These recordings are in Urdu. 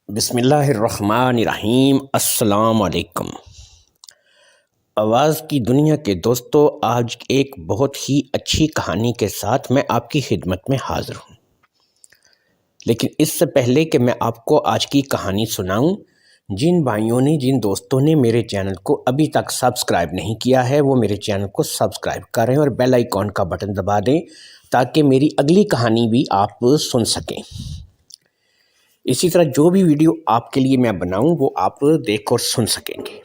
بسم اللہ الرحمن الرحیم۔ السلام علیکم۔ آواز کی دنیا کے دوستو، آج ایک بہت ہی اچھی کہانی کے ساتھ میں آپ کی خدمت میں حاضر ہوں۔ لیکن اس سے پہلے کہ میں آپ کو آج کی کہانی سناؤں، جن بھائیوں نے جن دوستوں نے میرے چینل کو ابھی تک سبسکرائب نہیں کیا ہے وہ میرے چینل کو سبسکرائب کریں اور بیل آئیکن کا بٹن دبا دیں تاکہ میری اگلی کہانی بھی آپ سن سکیں۔ اسی طرح جو بھی ویڈیو آپ کے لیے میں بناؤں وہ آپ دیکھ اور سن سکیں گے۔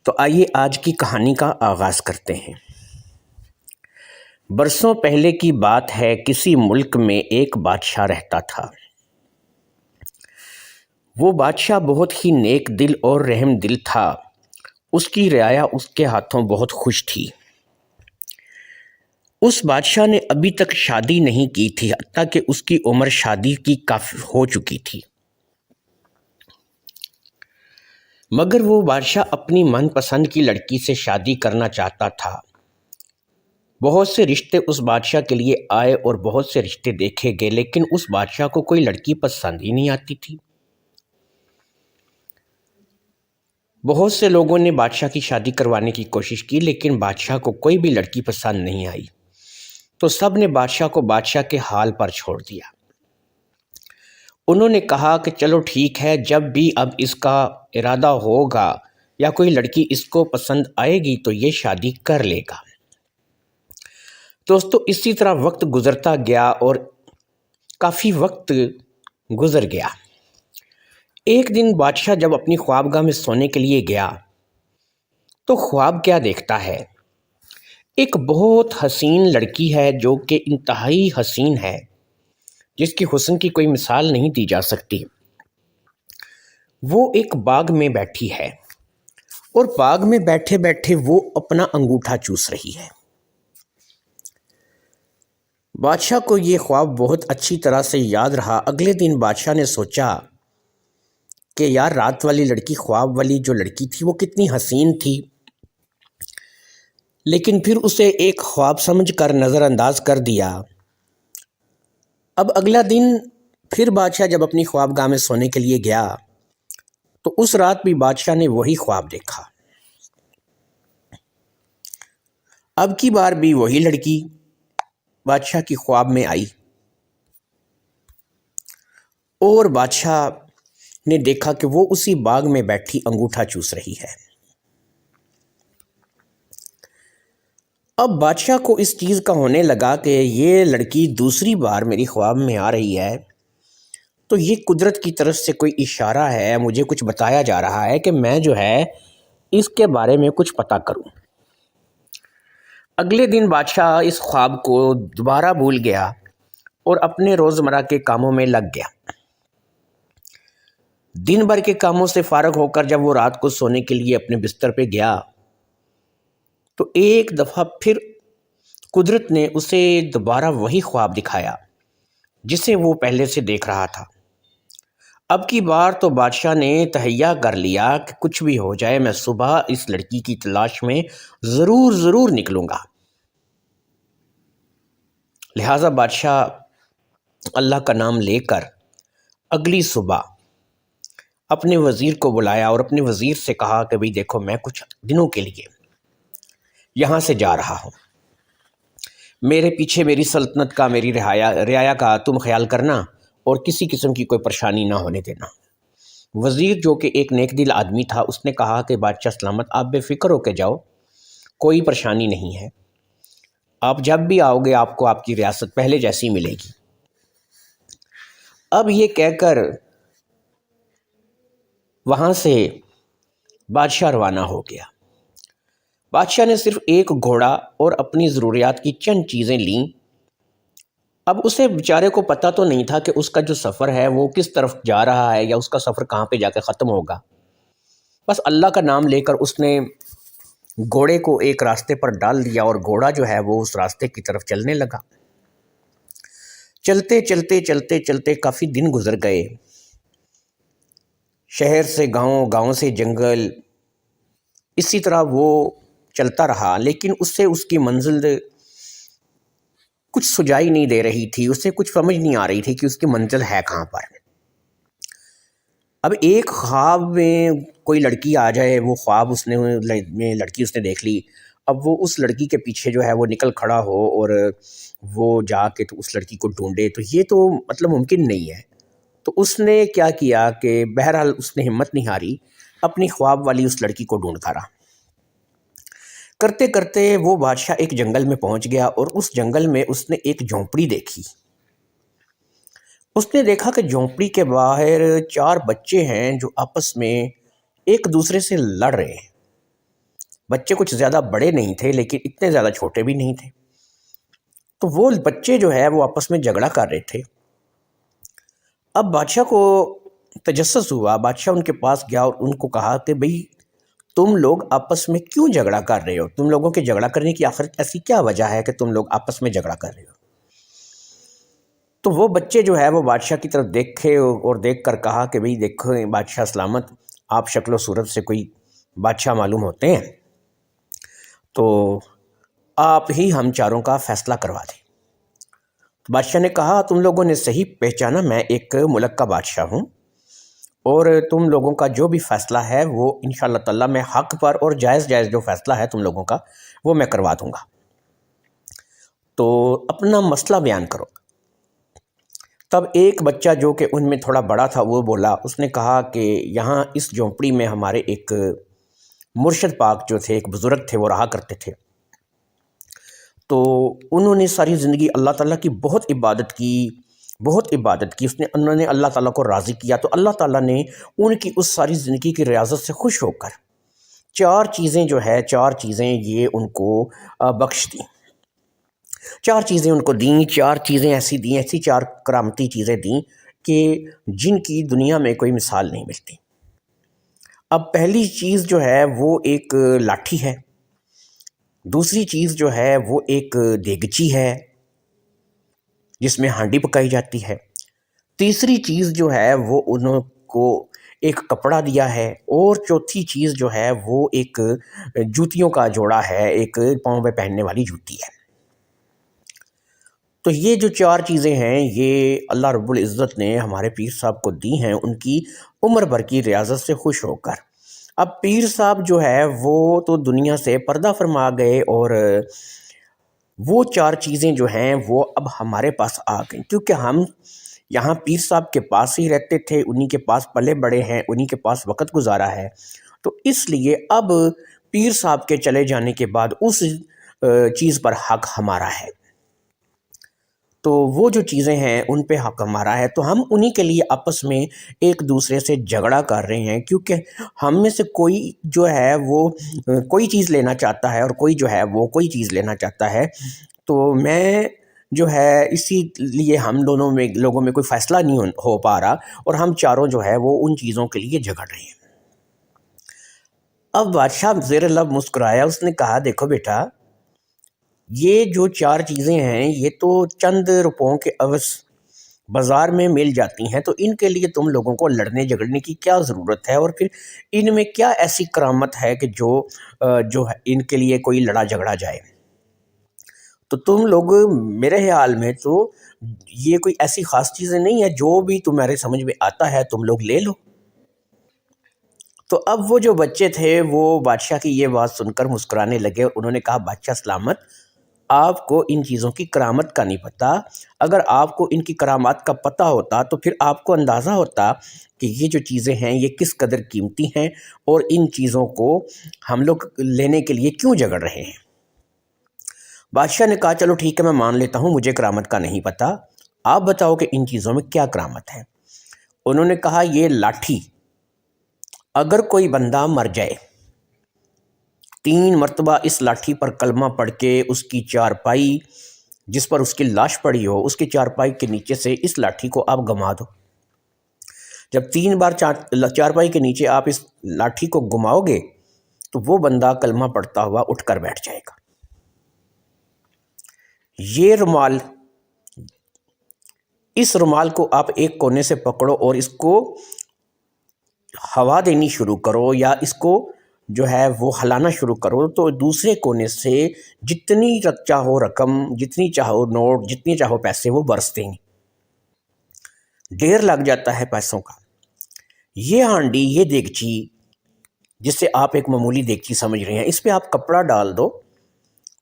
تو آئیے آج کی کہانی کا آغاز کرتے ہیں۔ برسوں پہلے کی بات ہے، کسی ملک میں ایک بادشاہ رہتا تھا۔ وہ بادشاہ بہت ہی نیک دل اور رحم دل تھا۔ اس کی رعایا اس کے ہاتھوں بہت خوش تھی۔ اس بادشاہ نے ابھی تک شادی نہیں کی تھی، حتیٰ کہ اس کی عمر شادی کی کافی ہو چکی تھی۔ مگر وہ بادشاہ اپنی من پسند کی لڑکی سے شادی کرنا چاہتا تھا۔ بہت سے رشتے اس بادشاہ کے لیے آئے اور بہت سے رشتے دیکھے گئے، لیکن اس بادشاہ کو کوئی لڑکی پسند ہی نہیں آتی تھی۔ بہت سے لوگوں نے بادشاہ کی شادی کروانے کی کوشش کی، لیکن بادشاہ کو کوئی بھی لڑکی پسند نہیں آئی، تو سب نے بادشاہ کو بادشاہ کے حال پر چھوڑ دیا۔ انہوں نے کہا کہ چلو ٹھیک ہے، جب بھی اب اس کا ارادہ ہوگا یا کوئی لڑکی اس کو پسند آئے گی تو یہ شادی کر لے گا۔ دوستو، اسی طرح وقت گزرتا گیا اور کافی وقت گزر گیا۔ ایک دن بادشاہ جب اپنی خوابگاہ میں سونے کے لیے گیا تو خواب کیا دیکھتا ہے؟ ایک بہت حسین لڑکی ہے جو کہ انتہائی حسین ہے، جس کی حسن کی کوئی مثال نہیں دی جا سکتی۔ وہ ایک باغ میں بیٹھی ہے اور باغ میں بیٹھے بیٹھے وہ اپنا انگوٹھا چوس رہی ہے۔ بادشاہ کو یہ خواب بہت اچھی طرح سے یاد رہا۔ اگلے دن بادشاہ نے سوچا کہ یار، رات والی لڑکی، خواب والی جو لڑکی تھی وہ کتنی حسین تھی، لیکن پھر اسے ایک خواب سمجھ کر نظر انداز کر دیا۔ اب اگلا دن پھر بادشاہ جب اپنی خوابگاہ میں سونے کے لیے گیا تو اس رات بھی بادشاہ نے وہی خواب دیکھا۔ اب کی بار بھی وہی لڑکی بادشاہ کی خواب میں آئی اور بادشاہ نے دیکھا کہ وہ اسی باغ میں بیٹھی انگوٹھا چوس رہی ہے۔ اب بادشاہ کو اس چیز کا ہونے لگا کہ یہ لڑکی دوسری بار میری خواب میں آ رہی ہے، تو یہ قدرت کی طرف سے کوئی اشارہ ہے، مجھے کچھ بتایا جا رہا ہے کہ میں جو ہے اس کے بارے میں کچھ پتہ کروں۔ اگلے دن بادشاہ اس خواب کو دوبارہ بھول گیا اور اپنے روزمرہ کے کاموں میں لگ گیا۔ دن بھر کے کاموں سے فارغ ہو کر جب وہ رات کو سونے کے لیے اپنے بستر پہ گیا تو ایک دفعہ پھر قدرت نے اسے دوبارہ وہی خواب دکھایا جسے وہ پہلے سے دیکھ رہا تھا۔ اب کی بار تو بادشاہ نے تہیہ کر لیا کہ کچھ بھی ہو جائے میں صبح اس لڑکی کی تلاش میں ضرور نکلوں گا۔ لہٰذا بادشاہ اللہ کا نام لے کر اگلی صبح اپنے وزیر کو بلایا اور اپنے وزیر سے کہا کہ بھئی دیکھو، میں کچھ دنوں کے لیے یہاں سے جا رہا ہوں، میرے پیچھے میری سلطنت کا، میری رعایا کا تم خیال کرنا اور کسی قسم کی کوئی پریشانی نہ ہونے دینا۔ وزیر جو کہ ایک نیک دل آدمی تھا، اس نے کہا کہ بادشاہ سلامت، آپ بے فکر ہو کے جاؤ، کوئی پریشانی نہیں ہے، آپ جب بھی آؤ گے آپ کو آپ کی ریاست پہلے جیسی ملے گی۔ اب یہ کہہ کر وہاں سے بادشاہ روانہ ہو گیا۔ بادشاہ نے صرف ایک گھوڑا اور اپنی ضروریات کی چند چیزیں لیں۔ اب اسے بیچارے کو پتہ تو نہیں تھا کہ اس کا جو سفر ہے وہ کس طرف جا رہا ہے یا اس کا سفر کہاں پہ جا کے ختم ہوگا۔ بس اللہ کا نام لے کر اس نے گھوڑے کو ایک راستے پر ڈال دیا اور گھوڑا جو ہے وہ اس راستے کی طرف چلنے لگا۔ چلتے کافی دن گزر گئے، شہر سے گاؤں، گاؤں سے جنگل، اسی طرح وہ چلتا رہا، لیکن اس سے اس کی منزل کچھ سجائی نہیں دے رہی تھی، اسے کچھ سمجھ نہیں آ رہی تھی کہ اس کی منزل ہے کہاں پر۔ اب ایک خواب میں کوئی لڑکی آ جائے، وہ خواب اس نے میں لڑکی اس نے دیکھ لی، اب وہ اس لڑکی کے پیچھے جو ہے وہ نکل کھڑا ہو اور وہ جا کے تو اس لڑکی کو ڈھونڈے، تو یہ تو مطلب ممکن نہیں ہے۔ تو اس نے کیا کیا کہ بہرحال اس نے ہمت نہیں ہاری، اپنی خواب والی اس لڑکی کو ڈھونڈتا رہا۔ کرتے کرتے وہ بادشاہ ایک جنگل میں پہنچ گیا، اور اس جنگل میں اس نے ایک جھونپڑی دیکھی۔ اس نے دیکھا کہ جھونپڑی کے باہر 4 بچے ہیں جو آپس میں ایک دوسرے سے لڑ رہے ہیں۔ بچے کچھ زیادہ بڑے نہیں تھے لیکن اتنے زیادہ چھوٹے بھی نہیں تھے۔ تو وہ بچے جو ہے وہ آپس میں جھگڑا کر رہے تھے۔ اب بادشاہ کو تجسس ہوا، بادشاہ ان کے پاس گیا اور ان کو کہا کہ بھئی تم لوگ آپس میں کیوں جھگڑا کر رہے ہو؟ تم لوگوں کے جھگڑا کرنے کی آخر ایسی کیا وجہ ہے کہ تم لوگ آپس میں جھگڑا کر رہے ہو؟ تو وہ بچے جو ہے وہ بادشاہ کی طرف دیکھے اور دیکھ کر کہا کہ بھئی دیکھو بادشاہ سلامت، آپ شکل و صورت سے کوئی بادشاہ معلوم ہوتے ہیں، تو آپ ہی ہم چاروں کا فیصلہ کروا دیں۔ بادشاہ نے کہا تم لوگوں نے صحیح پہچانا، میں ایک ملک کا بادشاہ ہوں، اور تم لوگوں کا جو بھی فیصلہ ہے وہ انشاءاللہ تعالیٰ میں حق پر اور جائز جو فیصلہ ہے تم لوگوں کا وہ میں کروا دوں گا، تو اپنا مسئلہ بیان کرو۔ تب ایک بچہ جو کہ ان میں تھوڑا بڑا تھا وہ بولا، اس نے کہا کہ یہاں اس جھونپڑی میں ہمارے ایک مرشد پاک جو تھے، ایک بزرگ تھے، وہ رہا کرتے تھے، تو انہوں نے ساری زندگی اللہ تعالیٰ کی بہت عبادت کی، انہوں نے اللہ تعالیٰ کو راضی کیا، تو اللہ تعالیٰ نے ان کی اس ساری زندگی کی ریاضت سے خوش ہو کر 4 چیزیں جو ہے 4 چیزیں یہ ان کو بخش دیں، 4 چیزیں ان کو دیں، 4 چیزیں ایسی دیں، ایسی 4 کرامتی چیزیں دیں کہ جن کی دنیا میں کوئی مثال نہیں ملتی۔ اب پہلی چیز جو ہے وہ ایک لاٹھی ہے، دوسری چیز جو ہے وہ ایک دیگچی ہے جس میں ہانڈی پکائی جاتی ہے، تیسری چیز جو ہے وہ انہوں کو ایک کپڑا دیا ہے، اور چوتھی چیز جو ہے وہ ایک جوتیوں کا جوڑا ہے، ایک پاؤں میں پہننے والی جوتی ہے۔ تو یہ جو 4 چیزیں ہیں یہ اللہ رب العزت نے ہمارے پیر صاحب کو دی ہیں ان کی عمر بھر کی ریاضت سے خوش ہو کر۔ اب پیر صاحب جو ہے وہ تو دنیا سے پردہ فرما گئے، اور وہ 4 چیزیں جو ہیں وہ اب ہمارے پاس آ گئیں، کیونکہ ہم یہاں پیر صاحب کے پاس ہی رہتے تھے، انہی کے پاس پلے بڑے ہیں، انہی کے پاس وقت گزارا ہے، تو اس لیے اب پیر صاحب کے چلے جانے کے بعد اس چیز پر حق ہمارا ہے، تو وہ جو چیزیں ہیں ان پہ حق ہمارا ہے، تو ہم انہی کے لیے آپس میں ایک دوسرے سے جھگڑا کر رہے ہیں، کیونکہ ہم میں سے کوئی جو ہے وہ کوئی چیز لینا چاہتا ہے اور کوئی جو ہے وہ کوئی چیز لینا چاہتا ہے، تو میں جو ہے اسی لیے ہم دونوں میں لوگوں میں کوئی فیصلہ نہیں ہو پا رہا، اور ہم چاروں جو ہے وہ ان چیزوں کے لیے جھگڑ رہے ہیں۔ اب بادشاہ زیر لب مسکرایا، اس نے کہا دیکھو بیٹا، یہ جو 4 چیزیں ہیں یہ تو چند روپوں کے عوض بازار میں مل جاتی ہیں، تو ان کے لیے تم لوگوں کو لڑنے جھگڑنے کی کیا ضرورت ہے، اور پھر ان میں کیا ایسی کرامت ہے کہ جو ان کے لیے کوئی لڑا جھگڑا جائے، تو تم لوگ میرے خیال میں تو یہ کوئی ایسی خاص چیزیں نہیں ہیں، جو بھی تمہارے سمجھ میں آتا ہے تم لوگ لے لو۔ تو اب وہ جو بچے تھے وہ بادشاہ کی یہ بات سن کر مسکرانے لگے، اور انہوں نے کہا بادشاہ سلامت، آپ کو ان چیزوں کی کرامت کا نہیں پتہ، اگر آپ کو ان کی کرامات کا پتہ ہوتا تو پھر آپ کو اندازہ ہوتا کہ یہ جو چیزیں ہیں یہ کس قدر قیمتی ہیں، اور ان چیزوں کو ہم لوگ لینے کے لیے کیوں جھگڑ رہے ہیں۔ بادشاہ نے کہا چلو ٹھیک ہے، میں مان لیتا ہوں مجھے کرامت کا نہیں پتہ، آپ بتاؤ کہ ان چیزوں میں کیا کرامت ہے۔ انہوں نے کہا یہ لاٹھی، اگر کوئی بندہ مر جائے، 3 مرتبہ اس لاٹھی پر کلمہ پڑھ کے اس کی چارپائی جس پر اس کی لاش پڑی ہو، اس کی چارپائی کے نیچے سے اس لاٹھی کو آپ گما دو۔ جب 3 بار چارپائی کے نیچے آپ اس لاٹھی کو گماؤ گے تو وہ بندہ کلمہ پڑھتا ہوا اٹھ کر بیٹھ جائے گا۔ یہ رومال، اس رومال کو آپ ایک کونے سے پکڑو اور اس کو ہوا دینی شروع کرو، یا اس کو جو ہے وہ ہلانا شروع کرو، تو دوسرے کونے سے جتنی چاہو رقم، جتنی چاہو نوٹ، جتنی چاہو پیسے وہ برس دیں گے، ڈھیر لگ جاتا ہے پیسوں کا۔ یہ ہانڈی، یہ دیگچی جسے آپ ایک معمولی دیگچی سمجھ رہے ہیں، اس پہ آپ کپڑا ڈال دو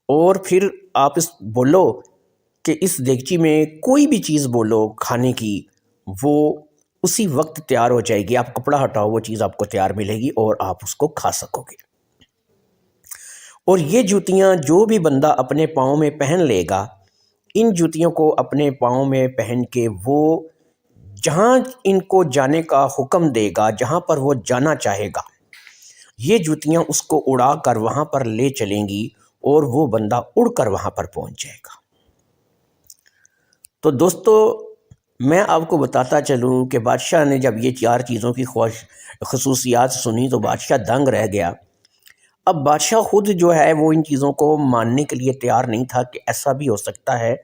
اور پھر آپ بولو کہ اس دیگچی میں کوئی بھی چیز بولو کھانے کی، وہ اسی وقت تیار ہو جائے گی۔ آپ کپڑا ہٹاؤ، وہ چیز آپ کو تیار ملے گی اور آپ اس کو کھا سکو گے۔ اور یہ جوتیاں جو بھی بندہ اپنے پاؤں میں پہن لے گا، ان جوتیوں کو اپنے پاؤں میں پہن کے وہ جہاں ان کو جانے کا حکم دے گا، جہاں پر وہ جانا چاہے گا، یہ جوتیاں اس کو اڑا کر وہاں پر لے چلیں گی اور وہ بندہ اڑ کر وہاں پر پہنچ جائے گا۔ تو دوستو، میں آپ کو بتاتا چلوں کہ بادشاہ نے جب یہ 4 چیزوں کی خصوصیات سنی تو بادشاہ دنگ رہ گیا۔ اب بادشاہ خود جو ہے وہ ان چیزوں کو ماننے کے لیے تیار نہیں تھا کہ ایسا بھی ہو سکتا ہے،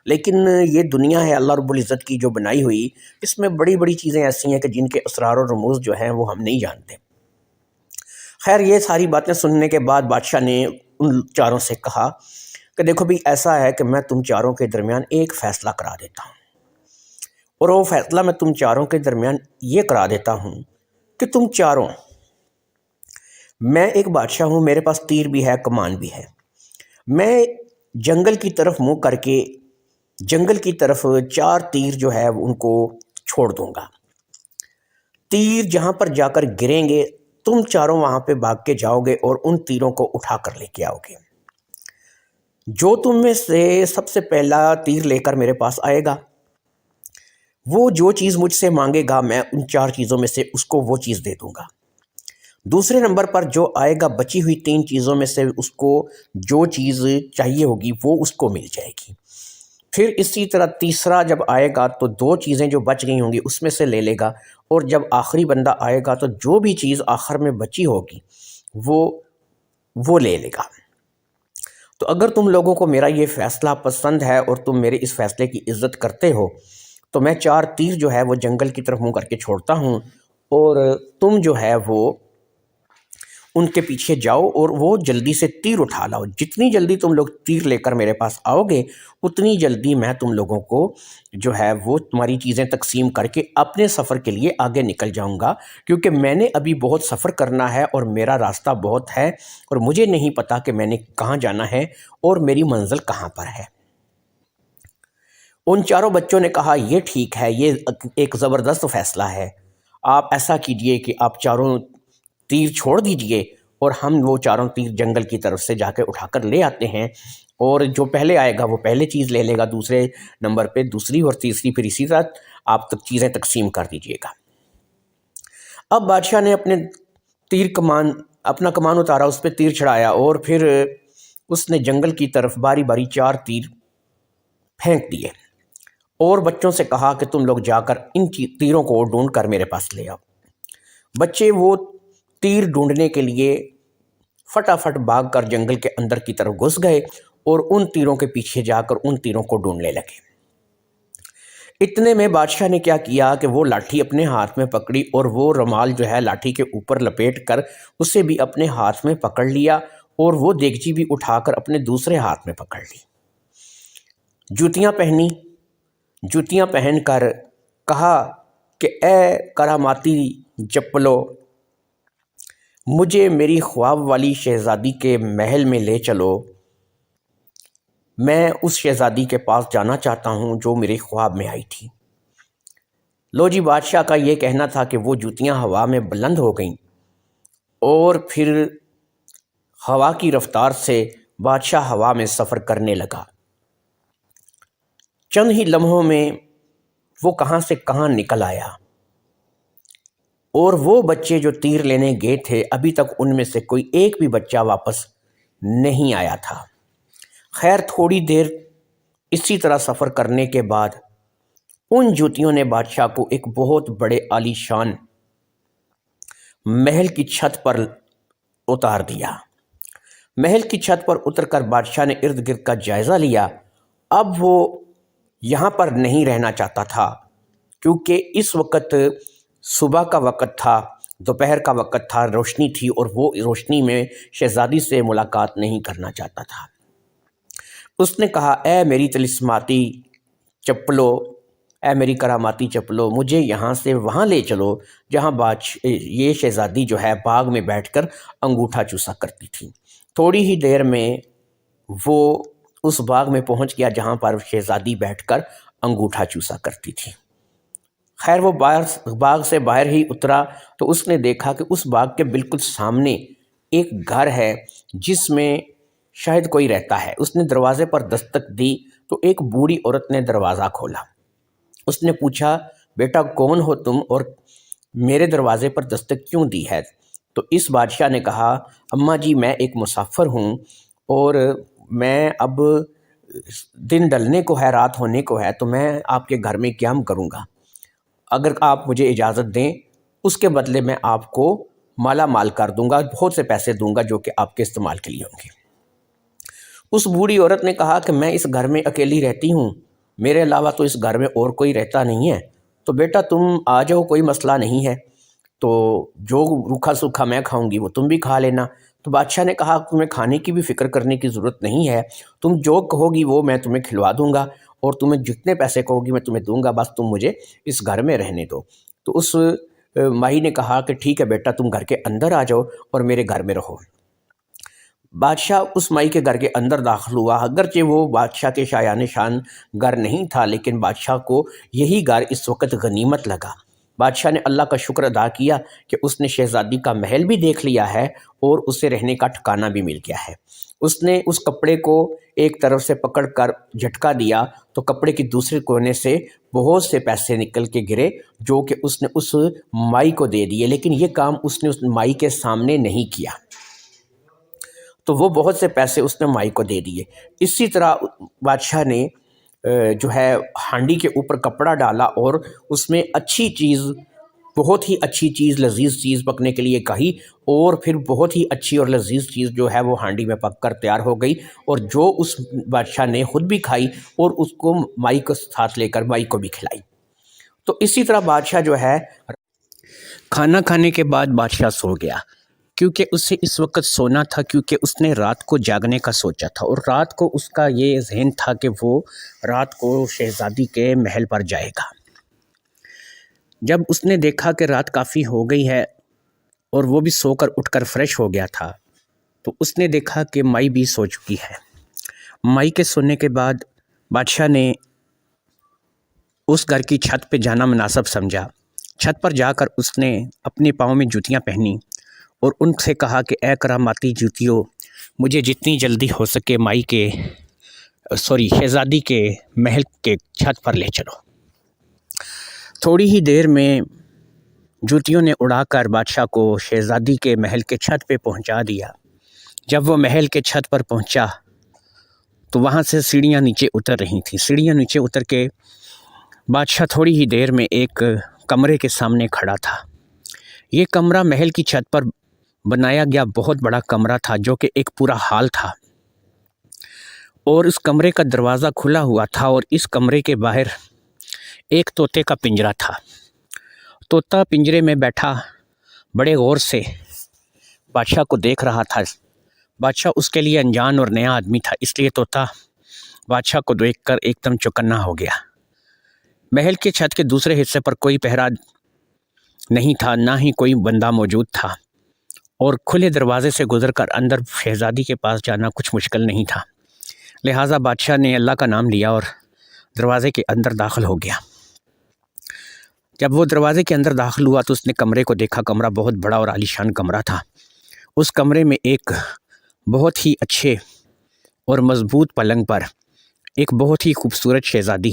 لیکن یہ دنیا ہے اللہ رب العزت کی جو بنائی ہوئی، اس میں بڑی بڑی چیزیں ایسی ہیں کہ جن کے اسرار و رموز جو ہیں وہ ہم نہیں جانتے۔ خیر، یہ ساری باتیں سننے کے بعد بادشاہ نے ان 4 سے کہا کہ دیکھو بھی، ایسا ہے کہ میں تم 4 کے درمیان ایک فیصلہ کرا دیتا ہوں، اور وہ فیصلہ میں تم 4 کے درمیان یہ کرا دیتا ہوں کہ تم 4، میں ایک بادشاہ ہوں، میرے پاس تیر بھی ہے، کمان بھی ہے، میں جنگل کی طرف منہ کر کے جنگل کی طرف 4 تیر جو ہے ان کو چھوڑ دوں گا۔ تیر جہاں پر جا کر گریں گے، تم 4 وہاں پہ بھاگ کے جاؤ گے اور ان تیروں کو اٹھا کر لے کے آؤ گے۔ جو تم میں سے سب سے پہلا تیر لے کر میرے پاس آئے گا، وہ جو چیز مجھ سے مانگے گا، میں ان 4 چیزوں میں سے اس کو وہ چیز دے دوں گا۔ دوسرے نمبر پر جو آئے گا، بچی ہوئی 3 چیزوں میں سے اس کو جو چیز چاہیے ہوگی وہ اس کو مل جائے گی۔ پھر اسی طرح تیسرا جب آئے گا تو 2 چیزیں جو بچ گئی ہوں گی اس میں سے لے لے گا، اور جب آخری بندہ آئے گا تو جو بھی چیز آخر میں بچی ہوگی وہ لے لے گا۔ تو اگر تم لوگوں کو میرا یہ فیصلہ پسند ہے اور تم میرے اس فیصلے کی عزت کرتے ہو، تو میں 4 تیر جو ہے وہ جنگل کی طرف منہ کر کے چھوڑتا ہوں، اور تم جو ہے وہ ان کے پیچھے جاؤ اور وہ جلدی سے تیر اٹھا لاؤ۔ جتنی جلدی تم لوگ تیر لے کر میرے پاس آؤ گے، اتنی جلدی میں تم لوگوں کو جو ہے وہ تمہاری چیزیں تقسیم کر کے اپنے سفر کے لیے آگے نکل جاؤں گا، کیونکہ میں نے ابھی بہت سفر کرنا ہے اور میرا راستہ بہت ہے، اور مجھے نہیں پتا کہ میں نے کہاں جانا ہے اور میری منزل کہاں پر ہے۔ ان 4 بچوں نے کہا، یہ ٹھیک ہے، یہ ایک زبردست فیصلہ ہے، آپ ایسا کیجئے کہ آپ 4 تیر چھوڑ دیجئے اور ہم وہ 4 تیر جنگل کی طرف سے جا کے اٹھا کر لے آتے ہیں، اور جو پہلے آئے گا وہ پہلے چیز لے لے گا، دوسرے نمبر پہ دوسری اور تیسری، پھر اسی طرح آپ تک چیزیں تقسیم کر دیجئے گا۔ اب بادشاہ نے اپنا کمان اتارا، اس پہ تیر چڑھایا، اور پھر اس نے جنگل کی طرف باری باری 4 تیر پھینک دیے، اور بچوں سے کہا کہ تم لوگ جا کر ان تیروں کو ڈھونڈ کر میرے پاس لے آؤ۔ بچے وہ تیر ڈھونڈنے کے لیے فٹافٹ بھاگ کر جنگل کے اندر کی طرف گھس گئے اور ان تیروں کے پیچھے جا کر ان تیروں کو ڈھونڈنے لگے۔ اتنے میں بادشاہ نے کیا کیا کہ وہ لاٹھی اپنے ہاتھ میں پکڑی، اور وہ رومال جو ہے لاٹھی کے اوپر لپیٹ کر اسے بھی اپنے ہاتھ میں پکڑ لیا، اور وہ دیگچی بھی اٹھا کر اپنے دوسرے ہاتھ میں پکڑ لی۔ جوتیاں پہنی، جوتیاں پہن کر کہا کہ اے کراماتی چپلو، مجھے میری خواب والی شہزادی کے محل میں لے چلو، میں اس شہزادی کے پاس جانا چاہتا ہوں جو میرے خواب میں آئی تھی۔ لو جی، بادشاہ کا یہ کہنا تھا کہ وہ جوتیاں ہوا میں بلند ہو گئیں، اور پھر ہوا کی رفتار سے بادشاہ ہوا میں سفر کرنے لگا۔ چند ہی لمحوں میں وہ کہاں سے کہاں نکل آیا، اور وہ بچے جو تیر لینے گئے تھے، ابھی تک ان میں سے کوئی ایک بھی بچہ واپس نہیں آیا تھا۔ خیر، تھوڑی دیر اسی طرح سفر کرنے کے بعد ان جوتیوں نے بادشاہ کو ایک بہت بڑے عالی شان محل کی چھت پر اتار دیا۔ محل کی چھت پر اتر کر بادشاہ نے ارد گرد کا جائزہ لیا۔ اب وہ یہاں پر نہیں رہنا چاہتا تھا، کیونکہ اس وقت صبح کا وقت تھا، دوپہر کا وقت تھا، روشنی تھی، اور وہ روشنی میں شہزادی سے ملاقات نہیں کرنا چاہتا تھا۔ اس نے کہا، اے میری طلسماتی چپلو، اے میری کراماتی چپلو، مجھے یہاں سے وہاں لے چلو جہاں یہ شہزادی جو ہے باغ میں بیٹھ کر انگوٹھا چوسا کرتی تھی۔ تھوڑی ہی دیر میں وہ اس باغ میں پہنچ گیا جہاں پر شہزادی بیٹھ کر انگوٹھا چوسا کرتی تھی۔ خیر وہ باغ سے باہر ہی اترا تو اس نے دیکھا کہ اس باغ کے بالکل سامنے ایک گھر ہے جس میں شاید کوئی رہتا ہے۔ اس نے دروازے پر دستک دی تو ایک بوڑھی عورت نے دروازہ کھولا۔ اس نے پوچھا، بیٹا کون ہو تم اور میرے دروازے پر دستک کیوں دی ہے؟ تو اس بادشاہ نے کہا، اماں جی میں ایک مسافر ہوں اور میں اب دن ڈلنے کو ہے، رات ہونے کو ہے، تو میں آپ کے گھر میں قیام کروں گا۔ اگر آپ مجھے اجازت دیں اس کے بدلے میں آپ کو مالا مال کر دوں گا، بہت سے پیسے دوں گا جو کہ آپ کے استعمال کے لیے ہوں گے۔ اس بوڑھی عورت نے کہا کہ میں اس گھر میں اکیلی رہتی ہوں، میرے علاوہ تو اس گھر میں اور کوئی رہتا نہیں ہے، تو بیٹا تم آ جاؤ، کوئی مسئلہ نہیں ہے، تو جو روکھا سوکھا میں کھاؤں گی وہ تم بھی کھا لینا۔ تو بادشاہ نے کہا تمہیں کھانے کی بھی فکر کرنے کی ضرورت نہیں ہے، تم جو کہو گی وہ میں تمہیں کھلوا دوں گا، اور تمہیں جتنے پیسے کہو گی میں تمہیں دوں گا، بس تم مجھے اس گھر میں رہنے دو۔ تو اس ماہی نے کہا کہ ٹھیک ہے بیٹا، تم گھر کے اندر آ جاؤ اور میرے گھر میں رہو۔ بادشاہ اس مائی کے گھر کے اندر داخل ہوا، اگرچہ وہ بادشاہ کے شایان شان گھر نہیں تھا، لیکن بادشاہ کو یہی گھر اس وقت غنیمت لگا۔ بادشاہ نے اللہ کا شکر ادا کیا کہ اس نے شہزادی کا محل بھی دیکھ لیا ہے اور اسے رہنے کا ٹھکانہ بھی مل گیا ہے۔ اس نے اس کپڑے کو ایک طرف سے پکڑ کر جھٹکا دیا تو کپڑے کی دوسرے کونے سے بہت سے پیسے نکل کے گرے جو کہ اس نے اس مائی کو دے دیے، لیکن یہ کام اس نے اس مائی کے سامنے نہیں کیا، تو وہ بہت سے پیسے اس نے مائی کو دے دیے۔ اسی طرح بادشاہ نے جو ہے ہانڈی کے اوپر کپڑا ڈالا اور اس میں اچھی چیز، بہت ہی اچھی چیز، لذیذ چیز پکنے کے لیے کہی، اور پھر بہت ہی اچھی اور لذیذ چیز جو ہے وہ ہانڈی میں پک کر تیار ہو گئی، اور جو اس بادشاہ نے خود بھی کھائی اور اس کو مائی کو ساتھ لے کر مائی کو بھی کھلائی۔ تو اسی طرح بادشاہ جو ہے کھانا کھانے کے بعد بادشاہ سو گیا، کیونکہ اسے اس وقت سونا تھا، کیونکہ اس نے رات کو جاگنے کا سوچا تھا، اور رات کو اس کا یہ ذہن تھا کہ وہ رات کو شہزادی کے محل پر جائے گا۔ جب اس نے دیکھا کہ رات کافی ہو گئی ہے اور وہ بھی سو کر اٹھ کر فریش ہو گیا تھا، تو اس نے دیکھا کہ مائی بھی سو چکی ہے۔ مائی کے سونے کے بعد بادشاہ نے اس گھر کی چھت پہ جانا مناسب سمجھا۔ چھت پر جا کر اس نے اپنے پاؤں میں جوتیاں پہنی اور ان سے کہا کہ اے کراماتی جوتیوں، مجھے جتنی جلدی ہو سکے شہزادی کے محل کے چھت پر لے چلو۔ تھوڑی ہی دیر میں جوتیوں نے اڑا کر بادشاہ کو شہزادی کے محل کے چھت پہ پہنچا دیا۔ جب وہ محل کے چھت پر پہنچا تو وہاں سے سیڑھیاں نیچے اتر رہی تھیں۔ سیڑھیاں نیچے اتر کے بادشاہ تھوڑی ہی دیر میں ایک کمرے کے سامنے کھڑا تھا۔ یہ کمرہ محل کی چھت پر بنایا گیا بہت بڑا کمرہ تھا، جو کہ ایک پورا ہال تھا، اور اس کمرے کا دروازہ کھلا ہوا تھا، اور اس کمرے کے باہر ایک طوطے کا پنجرا تھا۔ طوطا پنجرے میں بیٹھا بڑے غور سے بادشاہ کو دیکھ رہا تھا۔ بادشاہ اس کے لیے انجان اور نیا آدمی تھا، اس لیے طوطا بادشاہ کو دیکھ کر ایک دم چوکنا ہو گیا۔ محل کے چھت کے دوسرے حصے پر کوئی پہرا نہیں تھا، نہ ہی کوئی بندہ موجود تھا، اور کھلے دروازے سے گزر کر اندر شہزادی کے پاس جانا کچھ مشکل نہیں تھا۔ لہٰذا بادشاہ نے اللہ کا نام لیا اور دروازے کے اندر داخل ہو گیا۔ جب وہ دروازے کے اندر داخل ہوا تو اس نے کمرے کو دیکھا۔ کمرہ بہت بڑا اور عالیشان کمرہ تھا۔ اس کمرے میں ایک بہت ہی اچھے اور مضبوط پلنگ پر ایک بہت ہی خوبصورت شہزادی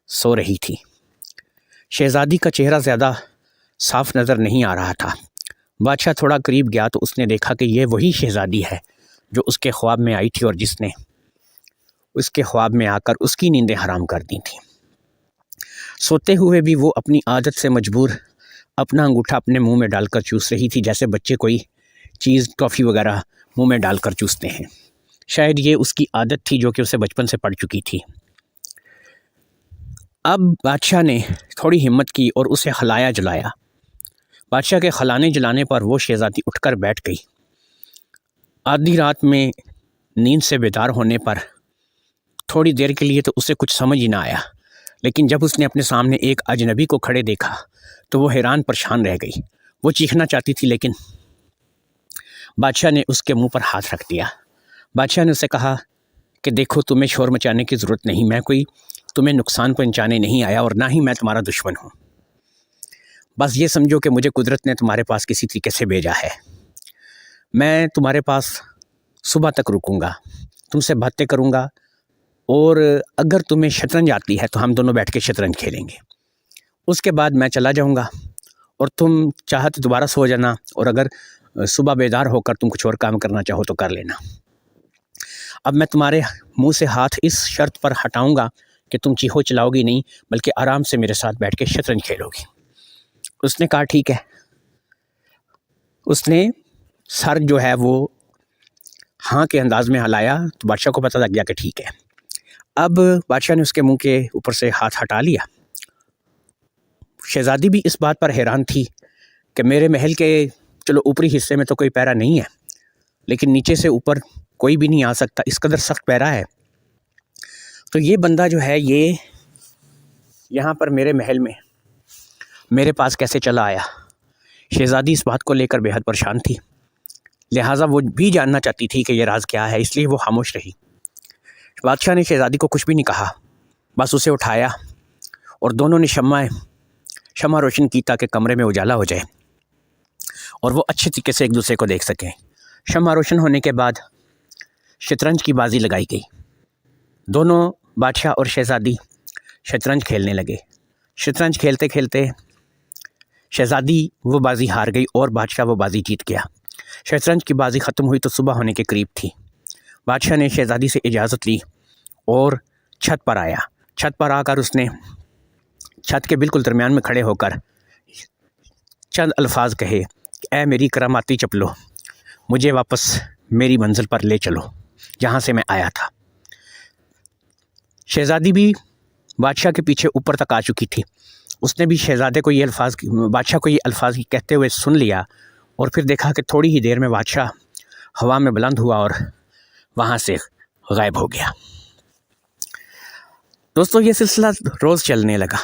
سو رہی تھی۔ شہزادی کا چہرہ زیادہ صاف نظر نہیں آ رہا تھا۔ بادشاہ تھوڑا قریب گیا تو اس نے دیکھا کہ یہ وہی شہزادی ہے جو اس کے خواب میں آئی تھی اور جس نے اس کے خواب میں آ کر اس کی نیندیں حرام کر دی تھیں۔ سوتے ہوئے بھی وہ اپنی عادت سے مجبور اپنا انگوٹھا اپنے منہ میں ڈال کر چوس رہی تھی، جیسے بچے کوئی چیز ٹافی وغیرہ منہ میں ڈال کر چوستے ہیں۔ شاید یہ اس کی عادت تھی جو کہ اسے بچپن سے پڑ چکی تھی۔ اب بادشاہ نے تھوڑی ہمت کی اور اسے ہلایا جلایا۔ بادشاہ کے ہلانے جلانے پر وہ شہزادی اٹھ کر بیٹھ گئی۔ آدھی رات میں نیند سے بیدار ہونے پر تھوڑی دیر کے لیے تو اسے کچھ سمجھ ہی نہ آیا، لیکن جب اس نے اپنے سامنے ایک اجنبی کو کھڑے دیکھا تو وہ حیران پریشان رہ گئی۔ وہ چیخنا چاہتی تھی لیکن بادشاہ نے اس کے منہ پر ہاتھ رکھ دیا۔ بادشاہ نے اسے کہا کہ دیکھو تمہیں شور مچانے کی ضرورت نہیں، میں کوئی تمہیں نقصان پہنچانے نہیں آیا اور نہ ہی میں تمہارا دشمن ہوں۔ بس یہ سمجھو کہ مجھے قدرت نے تمہارے پاس کسی طریقے سے بھیجا ہے۔ میں تمہارے پاس صبح تک رکوں گا، تم سے باتیں کروں گا، اور اگر تمہیں شطرنج آتی ہے تو ہم دونوں بیٹھ کے شطرنج کھیلیں گے۔ اس کے بعد میں چلا جاؤں گا اور تم چاہت دوبارہ سو جانا، اور اگر صبح بیدار ہو کر تم کچھ اور کام کرنا چاہو تو کر لینا۔ اب میں تمہارے منہ سے ہاتھ اس شرط پر ہٹاؤں گا کہ تم چیخو چلاؤ گی نہیں، بلکہ آرام سے میرے ساتھ بیٹھ کے شطرنج کھیلو گی۔ اس نے کہا ٹھیک ہے۔ اس نے سر جو ہے وہ ہاں کے انداز میں ہلایا تو بادشاہ کو پتہ لگ گیا کہ ٹھیک ہے۔ اب بادشاہ نے اس کے منہ کے اوپر سے ہاتھ ہٹا لیا۔ شہزادی بھی اس بات پر حیران تھی کہ میرے محل کے چلو اوپری حصے میں تو کوئی پیرا نہیں ہے، لیکن نیچے سے اوپر کوئی بھی نہیں آ سکتا، اس قدر سخت پیرا ہے، تو یہ بندہ جو ہے یہ یہاں پر میرے محل میں میرے پاس کیسے چلا آیا؟ شہزادی اس بات کو لے کر بے حد پریشان تھی، لہٰذا وہ بھی جاننا چاہتی تھی کہ یہ راز کیا ہے، اس لیے وہ خاموش رہی۔ بادشاہ نے شہزادی کو کچھ بھی نہیں کہا، بس اسے اٹھایا اور دونوں نے شمع روشن کی تاکہ کمرے میں اجالا ہو جائے اور وہ اچھے طریقے سے ایک دوسرے کو دیکھ سکیں۔ شمع روشن ہونے کے بعد شطرنج کی بازی لگائی گئی۔ دونوں بادشاہ اور شہزادی شطرنج کھیلنے لگے۔ شطرنج کھیلتے کھیلتے شہزادی وہ بازی ہار گئی اور بادشاہ وہ بازی جیت گیا۔ شطرنج کی بازی ختم ہوئی تو صبح ہونے کے قریب تھی۔ بادشاہ نے شہزادی سے اجازت لی اور چھت پر آیا۔ چھت پر آ کر اس نے چھت کے بالکل درمیان میں کھڑے ہو کر چند الفاظ کہے کہ اے میری کراماتی چپلو، مجھے واپس میری منزل پر لے چلو جہاں سے میں آیا تھا۔ شہزادی بھی بادشاہ کے پیچھے اوپر تک آ چکی تھی۔ اس نے بھی بادشاہ کو یہ الفاظ کہتے ہوئے سن لیا اور پھر دیکھا کہ تھوڑی ہی دیر میں بادشاہ ہوا میں بلند ہوا اور وہاں سے غائب ہو گیا۔ دوستو یہ سلسلہ روز چلنے لگا۔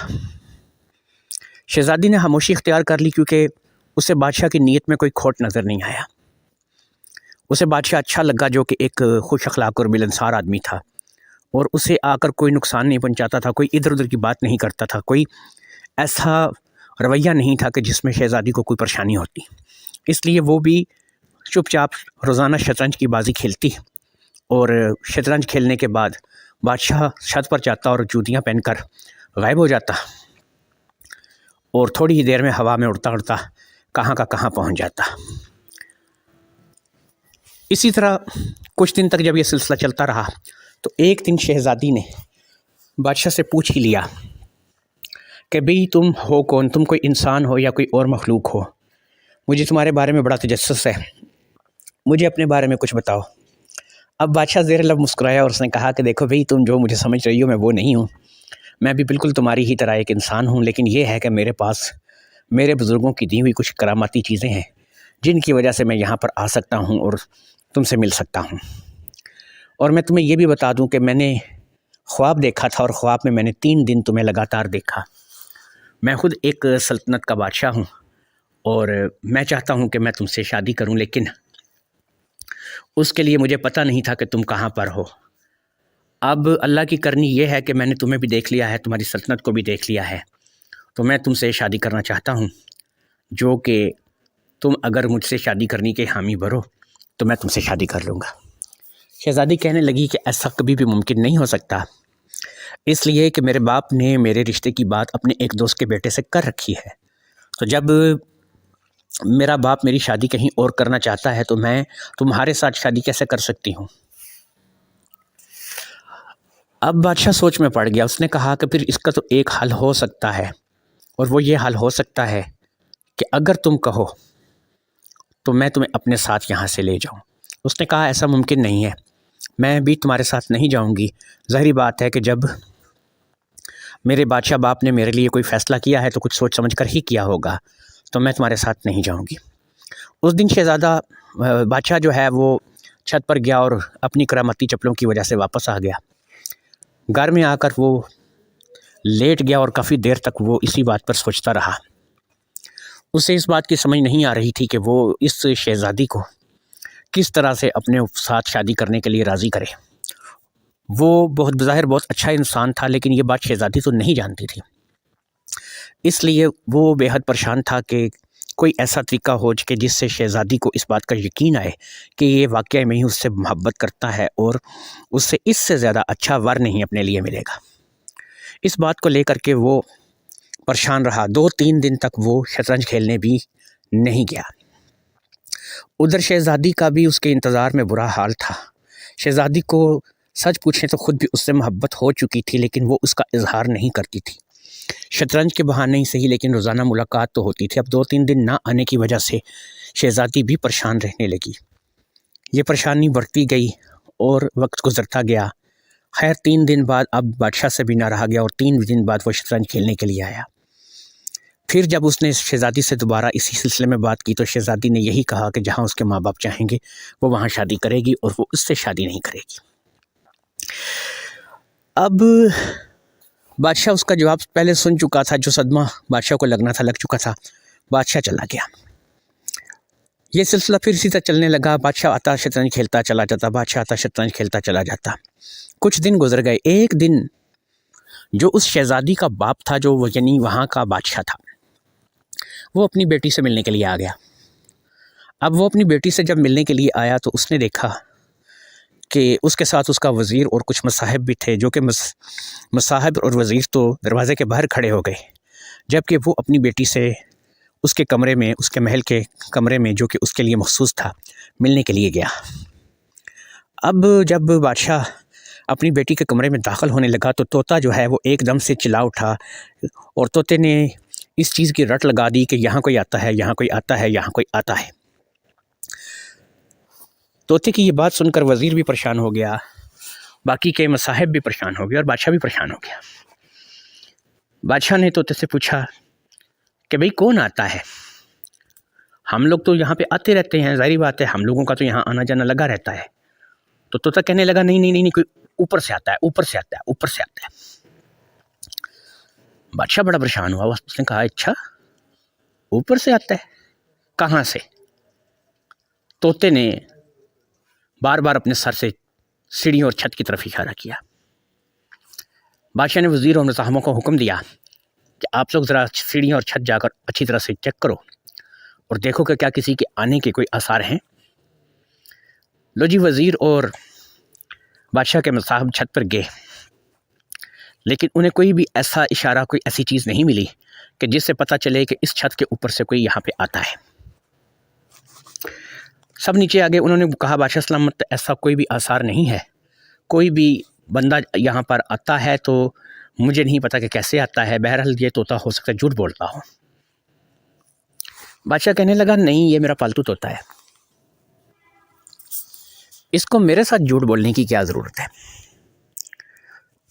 شہزادی نے خاموشی اختیار کر لی کیونکہ اسے بادشاہ کی نیت میں کوئی کھوٹ نظر نہیں آیا۔ اسے بادشاہ اچھا لگا جو کہ ایک خوش اخلاق اور ملنسار آدمی تھا، اور اسے آ کر کوئی نقصان نہیں پہنچاتا تھا، کوئی ادھر ادھر کی بات نہیں کرتا تھا، کوئی ایسا رویہ نہیں تھا کہ جس میں شہزادی کو کوئی پریشانی ہوتی۔ اس لیے وہ بھی چپ چاپ روزانہ شطرنج کی بازی کھیلتی، اور شطرنج کھیلنے کے بعد بادشاہ چھت پر جاتا اور جوتیاں پہن کر غائب ہو جاتا، اور تھوڑی ہی دیر میں ہوا میں اڑتا اڑتا کہاں کا کہاں پہنچ جاتا۔ اسی طرح کچھ دن تک جب یہ سلسلہ چلتا رہا تو ایک دن شہزادی نے بادشاہ سے پوچھ ہی لیا کہ بھئی تم ہو کون، تم کوئی انسان ہو یا کوئی اور مخلوق ہو؟ مجھے تمہارے بارے میں بڑا تجسس ہے، مجھے اپنے بارے میں کچھ بتاؤ۔ اب بادشاہ زیر لب مسکرایا اور اس نے کہا کہ دیکھو بھئی تم جو مجھے سمجھ رہی ہو میں وہ نہیں ہوں، میں بھی بالکل تمہاری ہی طرح ایک انسان ہوں، لیکن یہ ہے کہ میرے پاس میرے بزرگوں کی دی ہوئی کچھ کراماتی چیزیں ہیں جن کی وجہ سے میں یہاں پر آ سکتا ہوں اور تم سے مل سکتا ہوں۔ اور میں تمہیں یہ بھی بتا دوں کہ میں نے خواب دیکھا تھا، اور خواب میں نے 3 دن تمہیں لگاتار دیکھا۔ میں خود ایک سلطنت کا بادشاہ ہوں اور میں چاہتا ہوں کہ میں تم سے شادی کروں، لیکن اس کے لیے مجھے پتہ نہیں تھا کہ تم کہاں پر ہو۔ اب اللہ کی کرنی یہ ہے کہ میں نے تمہیں بھی دیکھ لیا ہے، تمہاری سلطنت کو بھی دیکھ لیا ہے، تو میں تم سے شادی کرنا چاہتا ہوں، جو کہ تم اگر مجھ سے شادی کرنے کے حامی بھرو تو میں تم سے شادی کر لوں گا۔ شہزادی کہنے لگی کہ ایسا کبھی بھی ممکن نہیں ہو سکتا، اس لیے کہ میرے باپ نے میرے رشتے کی بات اپنے ایک دوست کے بیٹے سے کر رکھی ہے، تو جب میرا باپ میری شادی کہیں اور کرنا چاہتا ہے تو میں تمہارے ساتھ شادی کیسے کر سکتی ہوں؟ اب بادشاہ سوچ میں پڑ گیا۔ اس نے کہا کہ پھر اس کا تو ایک حل ہو سکتا ہے، اور وہ یہ حل ہو سکتا ہے کہ اگر تم کہو تو میں تمہیں اپنے ساتھ یہاں سے لے جاؤں۔ اس نے کہا ایسا ممکن نہیں ہے، میں بھی تمہارے ساتھ نہیں جاؤں گی۔ ظاہری بات ہے کہ جب میرے بادشاہ باپ نے میرے لیے کوئی فیصلہ کیا ہے تو کچھ سوچ سمجھ کر ہی کیا ہوگا، تو میں تمہارے ساتھ نہیں جاؤں گی۔ اس دن شہزادہ بادشاہ جو ہے وہ چھت پر گیا اور اپنی کرامتی چپلوں کی وجہ سے واپس آ گیا۔ گھر میں آ کر وہ لیٹ گیا اور کافی دیر تک وہ اسی بات پر سوچتا رہا۔ اسے اس بات کی سمجھ نہیں آ رہی تھی کہ وہ اس شہزادی کو کس طرح سے اپنے ساتھ شادی کرنے کے لیے راضی کرے۔ وہ بظاہر بہت اچھا انسان تھا، لیکن یہ بات شہزادی تو نہیں جانتی تھی، اس لیے وہ بے حد پریشان تھا کہ کوئی ایسا طریقہ ہو کہ جس سے شہزادی کو اس بات کا یقین آئے کہ یہ واقعی میں ہی اس سے محبت کرتا ہے اور اس سے اس سے زیادہ اچھا ور نہیں اپنے لیے ملے گا۔ اس بات کو لے کر کے وہ پریشان رہا۔ 2-3 دن تک وہ شطرنج کھیلنے بھی نہیں گیا۔ ادھر شہزادی کا بھی اس کے انتظار میں برا حال تھا۔ شہزادی کو سچ پوچھیں تو خود بھی اس سے محبت ہو چکی تھی، لیکن وہ اس کا اظہار نہیں کرتی تھی۔ شطرنج کے بہانے ہی صحیح، لیکن روزانہ ملاقات تو ہوتی تھی۔ اب 2-3 دن نہ آنے کی وجہ سے شہزادی بھی پریشان رہنے لگی۔ یہ پریشانی بڑھتی گئی اور وقت گزرتا گیا۔ خیر 3 دن بعد اب بادشاہ سے بھی نہ رہا گیا اور 3 دن بعد وہ شطرنج کھیلنے کے لیے آیا۔ پھر جب اس نے شہزادی سے دوبارہ اسی سلسلے میں بات کی تو شہزادی نے یہی کہا کہ جہاں اس کے ماں باپ چاہیں گے وہ وہاں شادی کرے گی اور وہ اس سے شادی نہیں کرے گی۔ اب بادشاہ اس کا جواب پہلے سن چکا تھا، جو صدمہ بادشاہ کو لگنا تھا لگ چکا تھا۔ بادشاہ چلا گیا۔ یہ سلسلہ پھر اسی طرح چلنے لگا۔ بادشاہ آتا شطرنج کھیلتا چلا جاتا، بادشاہ آتا شطرنج کھیلتا چلا جاتا۔ کچھ دن گزر گئے۔ ایک دن جو اس شہزادی کا باپ تھا، جو یعنی وہاں کا بادشاہ تھا، وہ اپنی بیٹی سے ملنے کے لیے آ گیا۔ اب وہ اپنی بیٹی سے جب ملنے کے لیے آیا تو اس نے دیکھا کہ اس کے ساتھ اس کا وزیر اور کچھ مصاحب بھی تھے، جو کہ مصاحب اور وزیر تو دروازے کے باہر کھڑے ہو گئے، جبکہ وہ اپنی بیٹی سے اس کے کمرے میں، اس کے محل کے کمرے میں جو کہ اس کے لیے مخصوص تھا، ملنے کے لیے گیا۔ اب جب بادشاہ اپنی بیٹی کے کمرے میں داخل ہونے لگا تو طوطا جو ہے وہ ایک دم سے چلا اٹھا اور طوطے نے اس چیز کی رٹ لگا دی کہ یہاں کوئی آتا ہے، یہاں کوئی آتا ہے، یہاں کوئی آتا ہے۔ طوطے کی یہ بات سن کر وزیر بھی پریشان ہو گیا، باقی کے مصاحب بھی پریشان ہو گئے اور بادشاہ بھی پریشان ہو گیا۔ بادشاہ نے طوطے سے پوچھا کہ بھئی کون آتا ہے؟ ہم لوگ تو یہاں پہ آتے رہتے ہیں، ظاہری بات ہے، ہم لوگوں کا تو یہاں آنا جانا لگا رہتا ہے۔ تو طوطا کہنے لگا نہیں، کوئی اوپر سے آتا ہے، اوپر سے آتا ہے، اوپر سے آتا ہے۔ بادشاہ بڑا پریشان ہوا، اس نے کہا اچھا اوپر سے آتا ہے، کہاں سے؟ طوطے نے بار بار اپنے سر سے سیڑھی اور چھت کی طرف اشارہ کیا۔ بادشاہ نے وزیر اور مصاحبوں کو حکم دیا کہ آپ لوگ ذرا سیڑھی اور چھت جا کر اچھی طرح سے چیک کرو اور دیکھو کہ کیا کسی کے آنے کے کوئی آثار ہیں۔ لو جی، وزیر اور بادشاہ کے مصاحب چھت پر گئے، لیکن انہیں کوئی بھی ایسا اشارہ، کوئی ایسی چیز نہیں ملی کہ جس سے پتہ چلے کہ اس چھت کے اوپر سے کوئی یہاں پہ آتا ہے۔ سب نیچے آگے، انہوں نے کہا بادشاہ سلامت ایسا کوئی بھی آثار نہیں ہے، کوئی بھی بندہ یہاں پر آتا ہے تو مجھے نہیں پتا کہ کیسے آتا ہے، بہرحال یہ طوطا ہو سکتا ہے جھوٹ بولتا ہو۔ بادشاہ کہنے لگا نہیں، یہ میرا پالتو طوطا ہے، اس کو میرے ساتھ جھوٹ بولنے کی کیا ضرورت ہے؟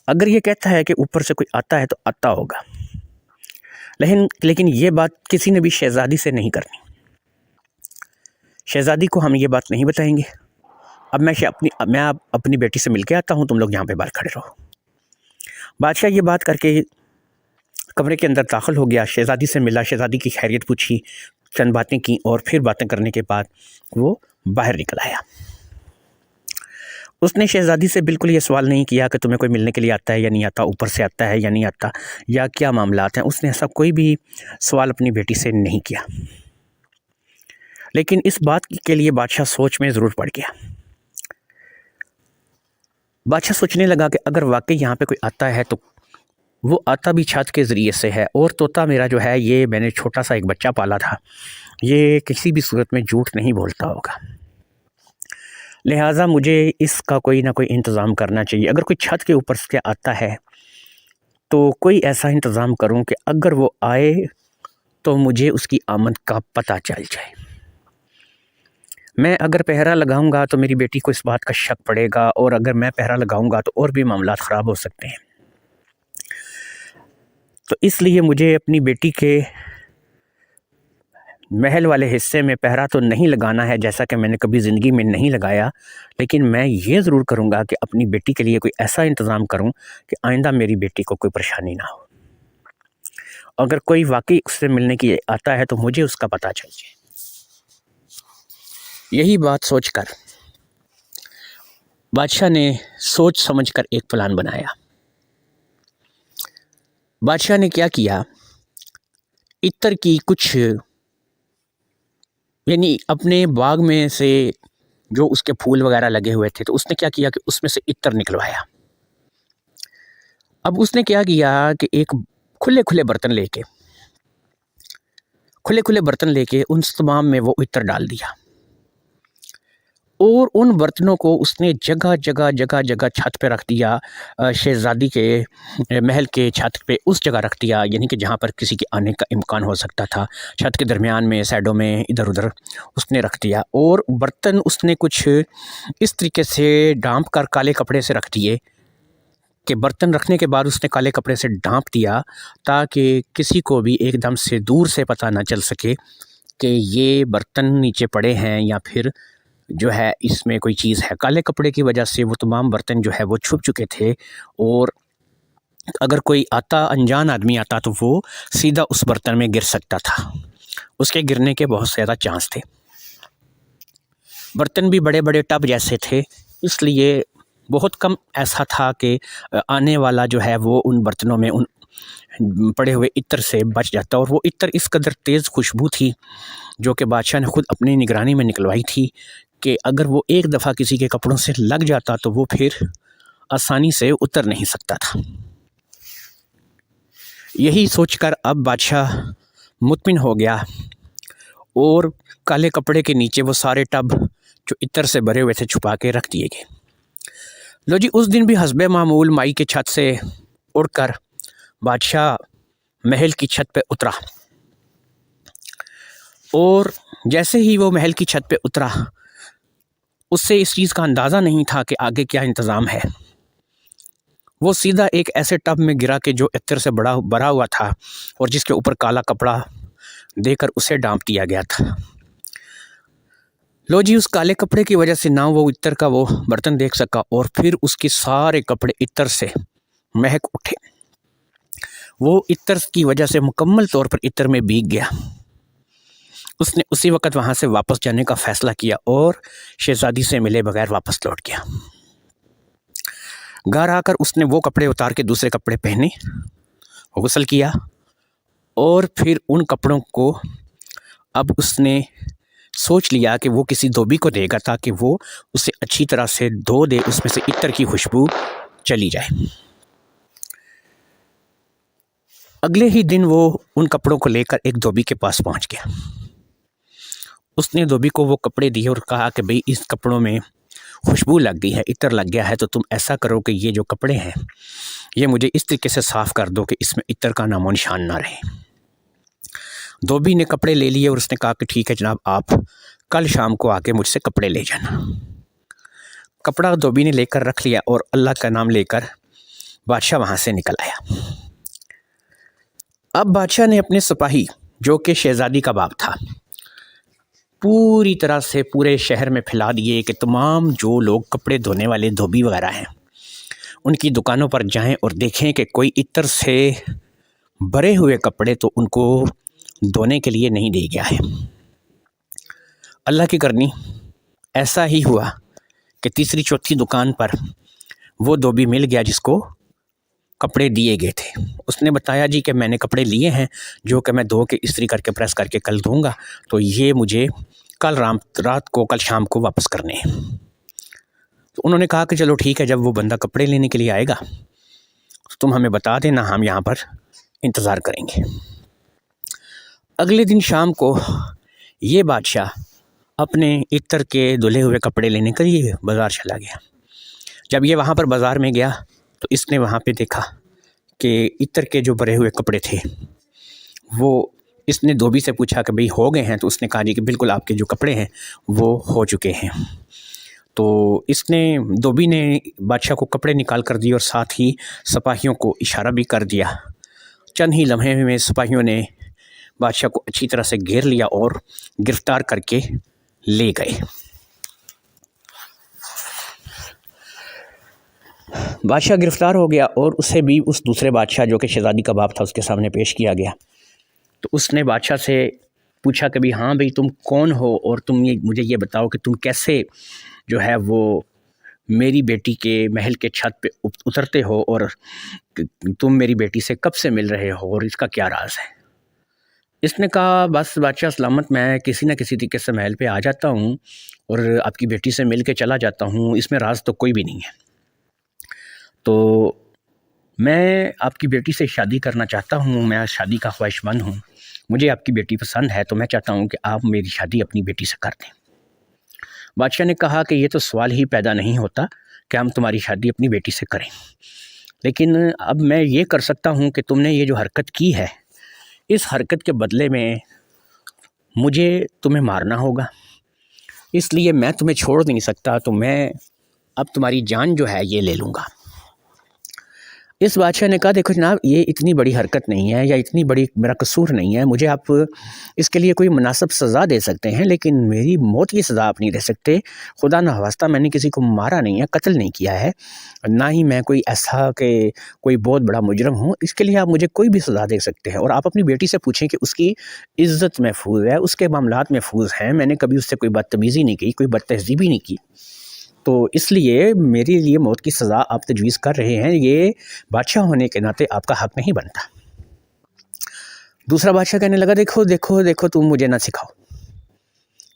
اگر یہ کہتا ہے کہ اوپر سے کوئی آتا ہے تو آتا ہوگا، لیکن یہ بات کسی نے بھی شہزادی سے نہیں کرنی۔ شہزادی کو ہم یہ بات نہیں بتائیں گے۔ اب میں اپنی بیٹی سے مل کے آتا ہوں، تم لوگ یہاں پہ باہر کھڑے رہو۔ بادشاہ یہ بات کر کے کمرے کے اندر داخل ہو گیا، شہزادی سے ملا، شہزادی کی خیریت پوچھی، چند باتیں کی اور پھر باتیں کرنے کے بعد وہ باہر نکل آیا۔ اس نے شہزادی سے بالکل یہ سوال نہیں کیا کہ تمہیں کوئی ملنے کے لیے آتا ہے یا نہیں آتا، اوپر سے آتا ہے یا نہیں آتا، یا کیا معاملات ہیں۔ اس نے ایسا کوئی بھی سوال اپنی بیٹی سے نہیں کیا، لیکن اس بات کے لیے بادشاہ سوچ میں ضرور پڑ گیا۔ بادشاہ سوچنے لگا کہ اگر واقعی یہاں پہ کوئی آتا ہے تو وہ آتا بھی چھت کے ذریعے سے ہے، اور طوطا میرا جو ہے یہ میں نے چھوٹا سا ایک بچہ پالا تھا، یہ کسی بھی صورت میں جھوٹ نہیں بولتا ہوگا، لہٰذا مجھے اس کا کوئی نہ کوئی انتظام کرنا چاہیے۔ اگر کوئی چھت کے اوپر سے آتا ہے تو کوئی ایسا انتظام کروں کہ اگر وہ آئے تو مجھے اس کی آمد کا پتہ چل جائے۔ میں اگر پہرا لگاؤں گا تو میری بیٹی کو اس بات کا شک پڑے گا، اور اگر میں پہرا لگاؤں گا تو اور بھی معاملات خراب ہو سکتے ہیں۔ تو اس لیے مجھے اپنی بیٹی کے محل والے حصے میں پہرا تو نہیں لگانا ہے جیسا کہ میں نے کبھی زندگی میں نہیں لگایا، لیکن میں یہ ضرور کروں گا کہ اپنی بیٹی کے لیے کوئی ایسا انتظام کروں کہ آئندہ میری بیٹی کو کوئی پریشانی نہ ہو۔ اگر کوئی واقعی اس سے ملنے کی آتا ہے تو مجھے اس کا پتہ چل جائے۔ یہی بات سوچ کر بادشاہ نے سوچ سمجھ کر ایک پلان بنایا۔ بادشاہ نے کیا کیا، عطر کی کچھ یعنی اپنے باغ میں سے جو اس کے پھول وغیرہ لگے ہوئے تھے تو اس نے کیا کیا کہ اس میں سے عطر نکلوایا۔ اب اس نے کیا کیا کہ ایک کھلے برتن لے کے ان تمام میں وہ عطر ڈال دیا، اور ان برتنوں کو اس نے جگہ چھت پہ رکھ دیا، شہزادی کے محل کے چھت پہ اس جگہ رکھ دیا، یعنی کہ جہاں پر کسی کے آنے کا امکان ہو سکتا تھا، چھت کے درمیان میں، سائڈوں میں، ادھر ادھر اس نے رکھ دیا۔ اور برتن اس نے کچھ اس طریقے سے ڈھانپ کر کالے کپڑے سے رکھ دیے کہ برتن رکھنے کے بعد اس نے کالے کپڑے سے ڈھانپ دیا تاکہ کسی کو بھی ایک دم سے دور سے پتہ نہ چل سکے کہ یہ برتن نیچے پڑے ہیں یا پھر جو ہے اس میں کوئی چیز ہے۔ کالے کپڑے کی وجہ سے وہ تمام برتن جو ہے وہ چھپ چکے تھے، اور اگر کوئی انجان آدمی آتا تو وہ سیدھا اس برتن میں گر سکتا تھا، اس کے گرنے کے بہت زیادہ چانس تھے۔ برتن بھی بڑے بڑے ٹب جیسے تھے، اس لیے بہت کم ایسا تھا کہ آنے والا جو ہے وہ ان برتنوں میں ان پڑے ہوئے عطر سے بچ جاتا، اور وہ عطر اس قدر تیز خوشبو تھی جو کہ بادشاہ نے خود اپنی نگرانی میں نکلوائی تھی کہ اگر وہ ایک دفعہ کسی کے کپڑوں سے لگ جاتا تو وہ پھر آسانی سے اتر نہیں سکتا تھا۔ یہی سوچ کر اب بادشاہ مطمئن ہو گیا، اور کالے کپڑے کے نیچے وہ سارے ٹب جو عطر سے بھرے ہوئے تھے چھپا کے رکھ دیے گئے۔ لو جی، اس دن بھی حسب معمول مائی کے چھت سے اڑ کر بادشاہ محل کی چھت پہ اترا، اور جیسے ہی وہ محل کی چھت پہ اترا اس سے اس چیز کا اندازہ نہیں تھا کہ آگے کیا انتظام ہے۔ وہ سیدھا ایک ایسے ٹب میں گرا کہ جو عطر سے بھرا ہوا تھا، اور جس کے اوپر کالا کپڑا دے کر اسے ڈانپ دیا گیا تھا۔ لو جی، اس کالے کپڑے کی وجہ سے نہ وہ عطر کا وہ برتن دیکھ سکا، اور پھر اس کے سارے کپڑے عطر سے مہک اٹھے۔ وہ عطر کی وجہ سے مکمل طور پر عطر میں بھیگ گیا۔ اس نے اسی وقت وہاں سے واپس جانے کا فیصلہ کیا اور شہزادی سے ملے بغیر واپس لوٹ گیا۔ گھر آ کر اس نے وہ کپڑے اتار کے دوسرے کپڑے پہنے، غسل کیا، اور پھر ان کپڑوں کو اب اس نے سوچ لیا کہ وہ کسی دھوبی کو دے گا تاکہ وہ اسے اچھی طرح سے دھو دے، اس میں سے عطر کی خوشبو چلی جائے۔ اگلے ہی دن وہ ان کپڑوں کو لے کر ایک دھوبی کے پاس پہنچ گیا۔ اس نے دھوبی کو وہ کپڑے دیے اور کہا کہ بھئی اس کپڑوں میں خوشبو لگ گئی ہے، عطر لگ گیا ہے، تو تم ایسا کرو کہ یہ جو کپڑے ہیں یہ مجھے اس طریقے سے صاف کر دو کہ اس میں عطر کا نام و نشان نہ رہے۔ دھوبی نے کپڑے لے لیے اور اس نے کہا کہ ٹھیک ہے جناب، آپ کل شام کو آ کے مجھ سے کپڑے لے جانا۔ کپڑا دھوبی نے لے کر رکھ لیا اور اللہ کا نام لے کر بادشاہ وہاں سے نکل آیا۔ اب بادشاہ نے اپنے سپاہی جو کہ شہزادی کا باپ تھا پوری طرح سے پورے شہر میں پھیلا دیے کہ تمام جو لوگ کپڑے دھونے والے دھوبی وغیرہ ہیں ان کی دکانوں پر جائیں اور دیکھیں کہ کوئی عطر سے بھرے ہوئے کپڑے تو ان کو دھونے کے لیے نہیں دے گیا ہے۔ اللہ کی کرنی ایسا ہی ہوا کہ تیسری چوتھی دکان پر وہ دھوبی مل گیا جس کو کپڑے دیے گئے تھے۔ اس نے بتایا جی کہ میں نے کپڑے لیے ہیں جو کہ میں دھو کے استری کر کے پریس کر کے کل دھوں گا، تو یہ مجھے کل رات کو کل شام کو واپس کرنے ہیں۔ تو انہوں نے کہا کہ چلو ٹھیک ہے، جب وہ بندہ کپڑے لینے کے لیے آئے گا تم ہمیں بتا دینا، ہم یہاں پر انتظار کریں گے۔ اگلے دن شام کو یہ بادشاہ اپنے عطر کے دھلے ہوئے کپڑے لینے کے لیے بازار چلا گیا۔ جب یہ وہاں پر بازار میں گیا تو اس نے وہاں پہ دیکھا کہ عطر کے جو بھرے ہوئے کپڑے تھے وہ اس نے دھوبی سے پوچھا کہ بھئی ہو گئے ہیں؟ تو اس نے کہا جی کہ بالکل آپ کے جو کپڑے ہیں وہ ہو چکے ہیں۔ تو اس نے دھوبی نے بادشاہ کو کپڑے نکال کر دیے اور ساتھ ہی سپاہیوں کو اشارہ بھی کر دیا۔ چند ہی لمحے میں سپاہیوں نے بادشاہ کو اچھی طرح سے گھیر لیا اور گرفتار کر کے لے گئے۔ بادشاہ گرفتار ہو گیا اور اسے بھی اس دوسرے بادشاہ جو کہ شہزادی کا باپ تھا اس کے سامنے پیش کیا گیا۔ تو اس نے بادشاہ سے پوچھا کہ ہاں بھئی تم کون ہو، اور تم مجھے یہ بتاؤ کہ تم کیسے جو ہے وہ میری بیٹی کے محل کے چھت پہ اترتے ہو، اور تم میری بیٹی سے کب سے مل رہے ہو، اور اس کا کیا راز ہے۔ اس نے کہا بس بادشاہ سلامت، میں کسی نہ کسی طریقے سے محل پہ آ جاتا ہوں اور آپ کی بیٹی سے مل کے چلا جاتا ہوں، اس میں راز تو کوئی بھی نہیں ہے۔ تو میں آپ کی بیٹی سے شادی کرنا چاہتا ہوں، میں شادی کا خواہش مند ہوں، مجھے آپ کی بیٹی پسند ہے، تو میں چاہتا ہوں کہ آپ میری شادی اپنی بیٹی سے کر دیں۔ بادشاہ نے کہا کہ یہ تو سوال ہی پیدا نہیں ہوتا کہ ہم تمہاری شادی اپنی بیٹی سے کریں، لیکن اب میں یہ کر سکتا ہوں کہ تم نے یہ جو حرکت کی ہے، اس حرکت کے بدلے میں مجھے تمہیں مارنا ہوگا، اس لیے میں تمہیں چھوڑ نہیں سکتا، تو میں اب تمہاری جان جو ہے یہ لے لوں گا۔ اس بادشاہ نے کہا دیکھو جناب، یہ اتنی بڑی حرکت نہیں ہے یا اتنی بڑی میرا قصور نہیں ہے، مجھے آپ اس کے لیے کوئی مناسب سزا دے سکتے ہیں، لیکن میری موت کی سزا آپ نہیں دے سکتے۔ خدا نہ خواستہ میں نے کسی کو مارا نہیں ہے، قتل نہیں کیا ہے، نہ ہی میں کوئی ایسا کہ کوئی بہت بڑا مجرم ہوں، اس کے لیے آپ مجھے کوئی بھی سزا دے سکتے ہیں۔ اور آپ اپنی بیٹی سے پوچھیں کہ اس کی عزت محفوظ ہے، اس کے معاملات محفوظ ہیں، میں نے کبھی اس سے کوئی بدتمیزی نہیں کی، کوئی بد تہذیبی نہیں کی، تو اس لیے میرے لیے موت کی سزا آپ تجویز کر رہے ہیں، یہ بادشاہ ہونے کے ناطے آپ کا حق نہیں بنتا۔ دوسرا بادشاہ کہنے لگا دیکھو دیکھو دیکھو، تم مجھے نہ سکھاؤ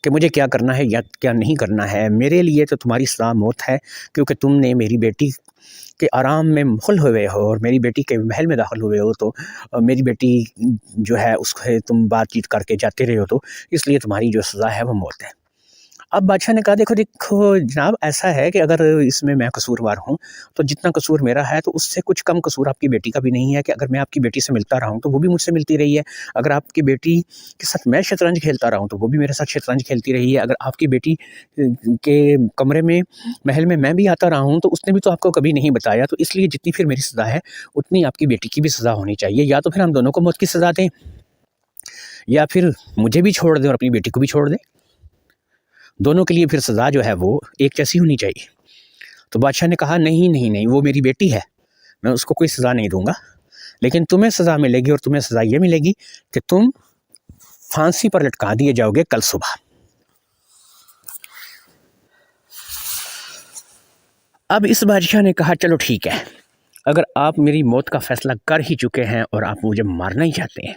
کہ مجھے کیا کرنا ہے یا کیا نہیں کرنا ہے، میرے لیے تو تمہاری سزا موت ہے، کیونکہ تم نے میری بیٹی کے آرام میں مخل ہوئے ہو اور میری بیٹی کے محل میں داخل ہوئے ہو، تو میری بیٹی جو ہے اس کو تم بات چیت کر کے جاتے رہے ہو، تو اس لیے تمہاری جو سزا ہے وہ موت ہے۔ اب بادشاہ نے کہا دیکھو دیکھو جناب، ایسا ہے کہ اگر اس میں قصوروار ہوں تو جتنا قصور میرا ہے تو اس سے کچھ کم قصور آپ کی بیٹی کا بھی نہیں ہے، کہ اگر میں آپ کی بیٹی سے ملتا رہا ہوں تو وہ بھی مجھ سے ملتی رہی ہے، اگر آپ کی بیٹی کے ساتھ میں شطرنج کھیلتا رہا ہوں تو وہ بھی میرے ساتھ شطرنج کھیلتی رہی ہے، اگر آپ کی بیٹی کے کمرے میں محل میں بھی آتا رہا ہوں تو اس نے بھی تو آپ کو کبھی نہیں بتایا، تو اس لیے جتنی پھر میری سزا ہے اتنی آپ کی بیٹی کی بھی سزا ہونی چاہیے، یا تو پھر ہم دونوں کو موت کی سزا دیں یا پھر مجھے بھی چھوڑ دیں اور اپنی بیٹی کو بھی چھوڑ دیں، دونوں کے لیے پھر سزا جو ہے وہ ایک جیسی ہونی چاہیے۔ تو بادشاہ نے کہا نہیں نہیں نہیں، وہ میری بیٹی ہے، میں اس کو کوئی سزا نہیں دوں گا، لیکن تمہیں سزا ملے گی، اور تمہیں سزا یہ ملے گی کہ تم پھانسی پر لٹکا دیے جاؤ گے کل صبح۔ اب اس بادشاہ نے کہا چلو ٹھیک ہے، اگر آپ میری موت کا فیصلہ کر ہی چکے ہیں اور آپ مجھے مارنا ہی چاہتے ہیں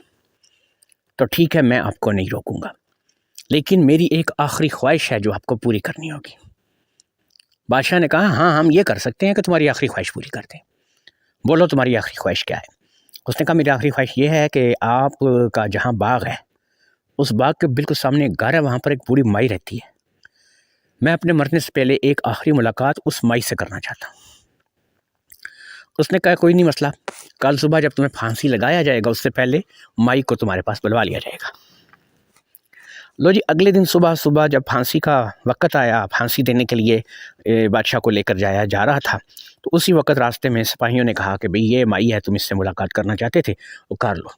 تو ٹھیک ہے، میں آپ کو نہیں روکوں گا، لیکن میری ایک آخری خواہش ہے جو آپ کو پوری کرنی ہوگی۔ بادشاہ نے کہا ہاں ہم یہ کر سکتے ہیں کہ تمہاری آخری خواہش پوری کر دیں، بولو تمہاری آخری خواہش کیا ہے۔ اس نے کہا میری آخری خواہش یہ ہے کہ آپ کا جہاں باغ ہے اس باغ کے بالکل سامنے ایک گھر ہے، وہاں پر ایک بوڑھی مائی رہتی ہے، میں اپنے مرنے سے پہلے ایک آخری ملاقات اس مائی سے کرنا چاہتا ہوں۔ اس نے کہا کوئی نہیں مسئلہ، کل صبح جب تمہیں پھانسی لگایا جائے گا اس سے پہلے مائی کو تمہارے پاس بلوا لیا جائے گا۔ لو جی، اگلے دن صبح جب پھانسی کا وقت آیا، پھانسی دینے کے لیے بادشاہ کو لے کر جا رہا تھا، تو اسی وقت راستے میں سپاہیوں نے کہا کہ بھئی یہ مائی ہے، تم اس سے ملاقات کرنا چاہتے تھے، وہ کر لو۔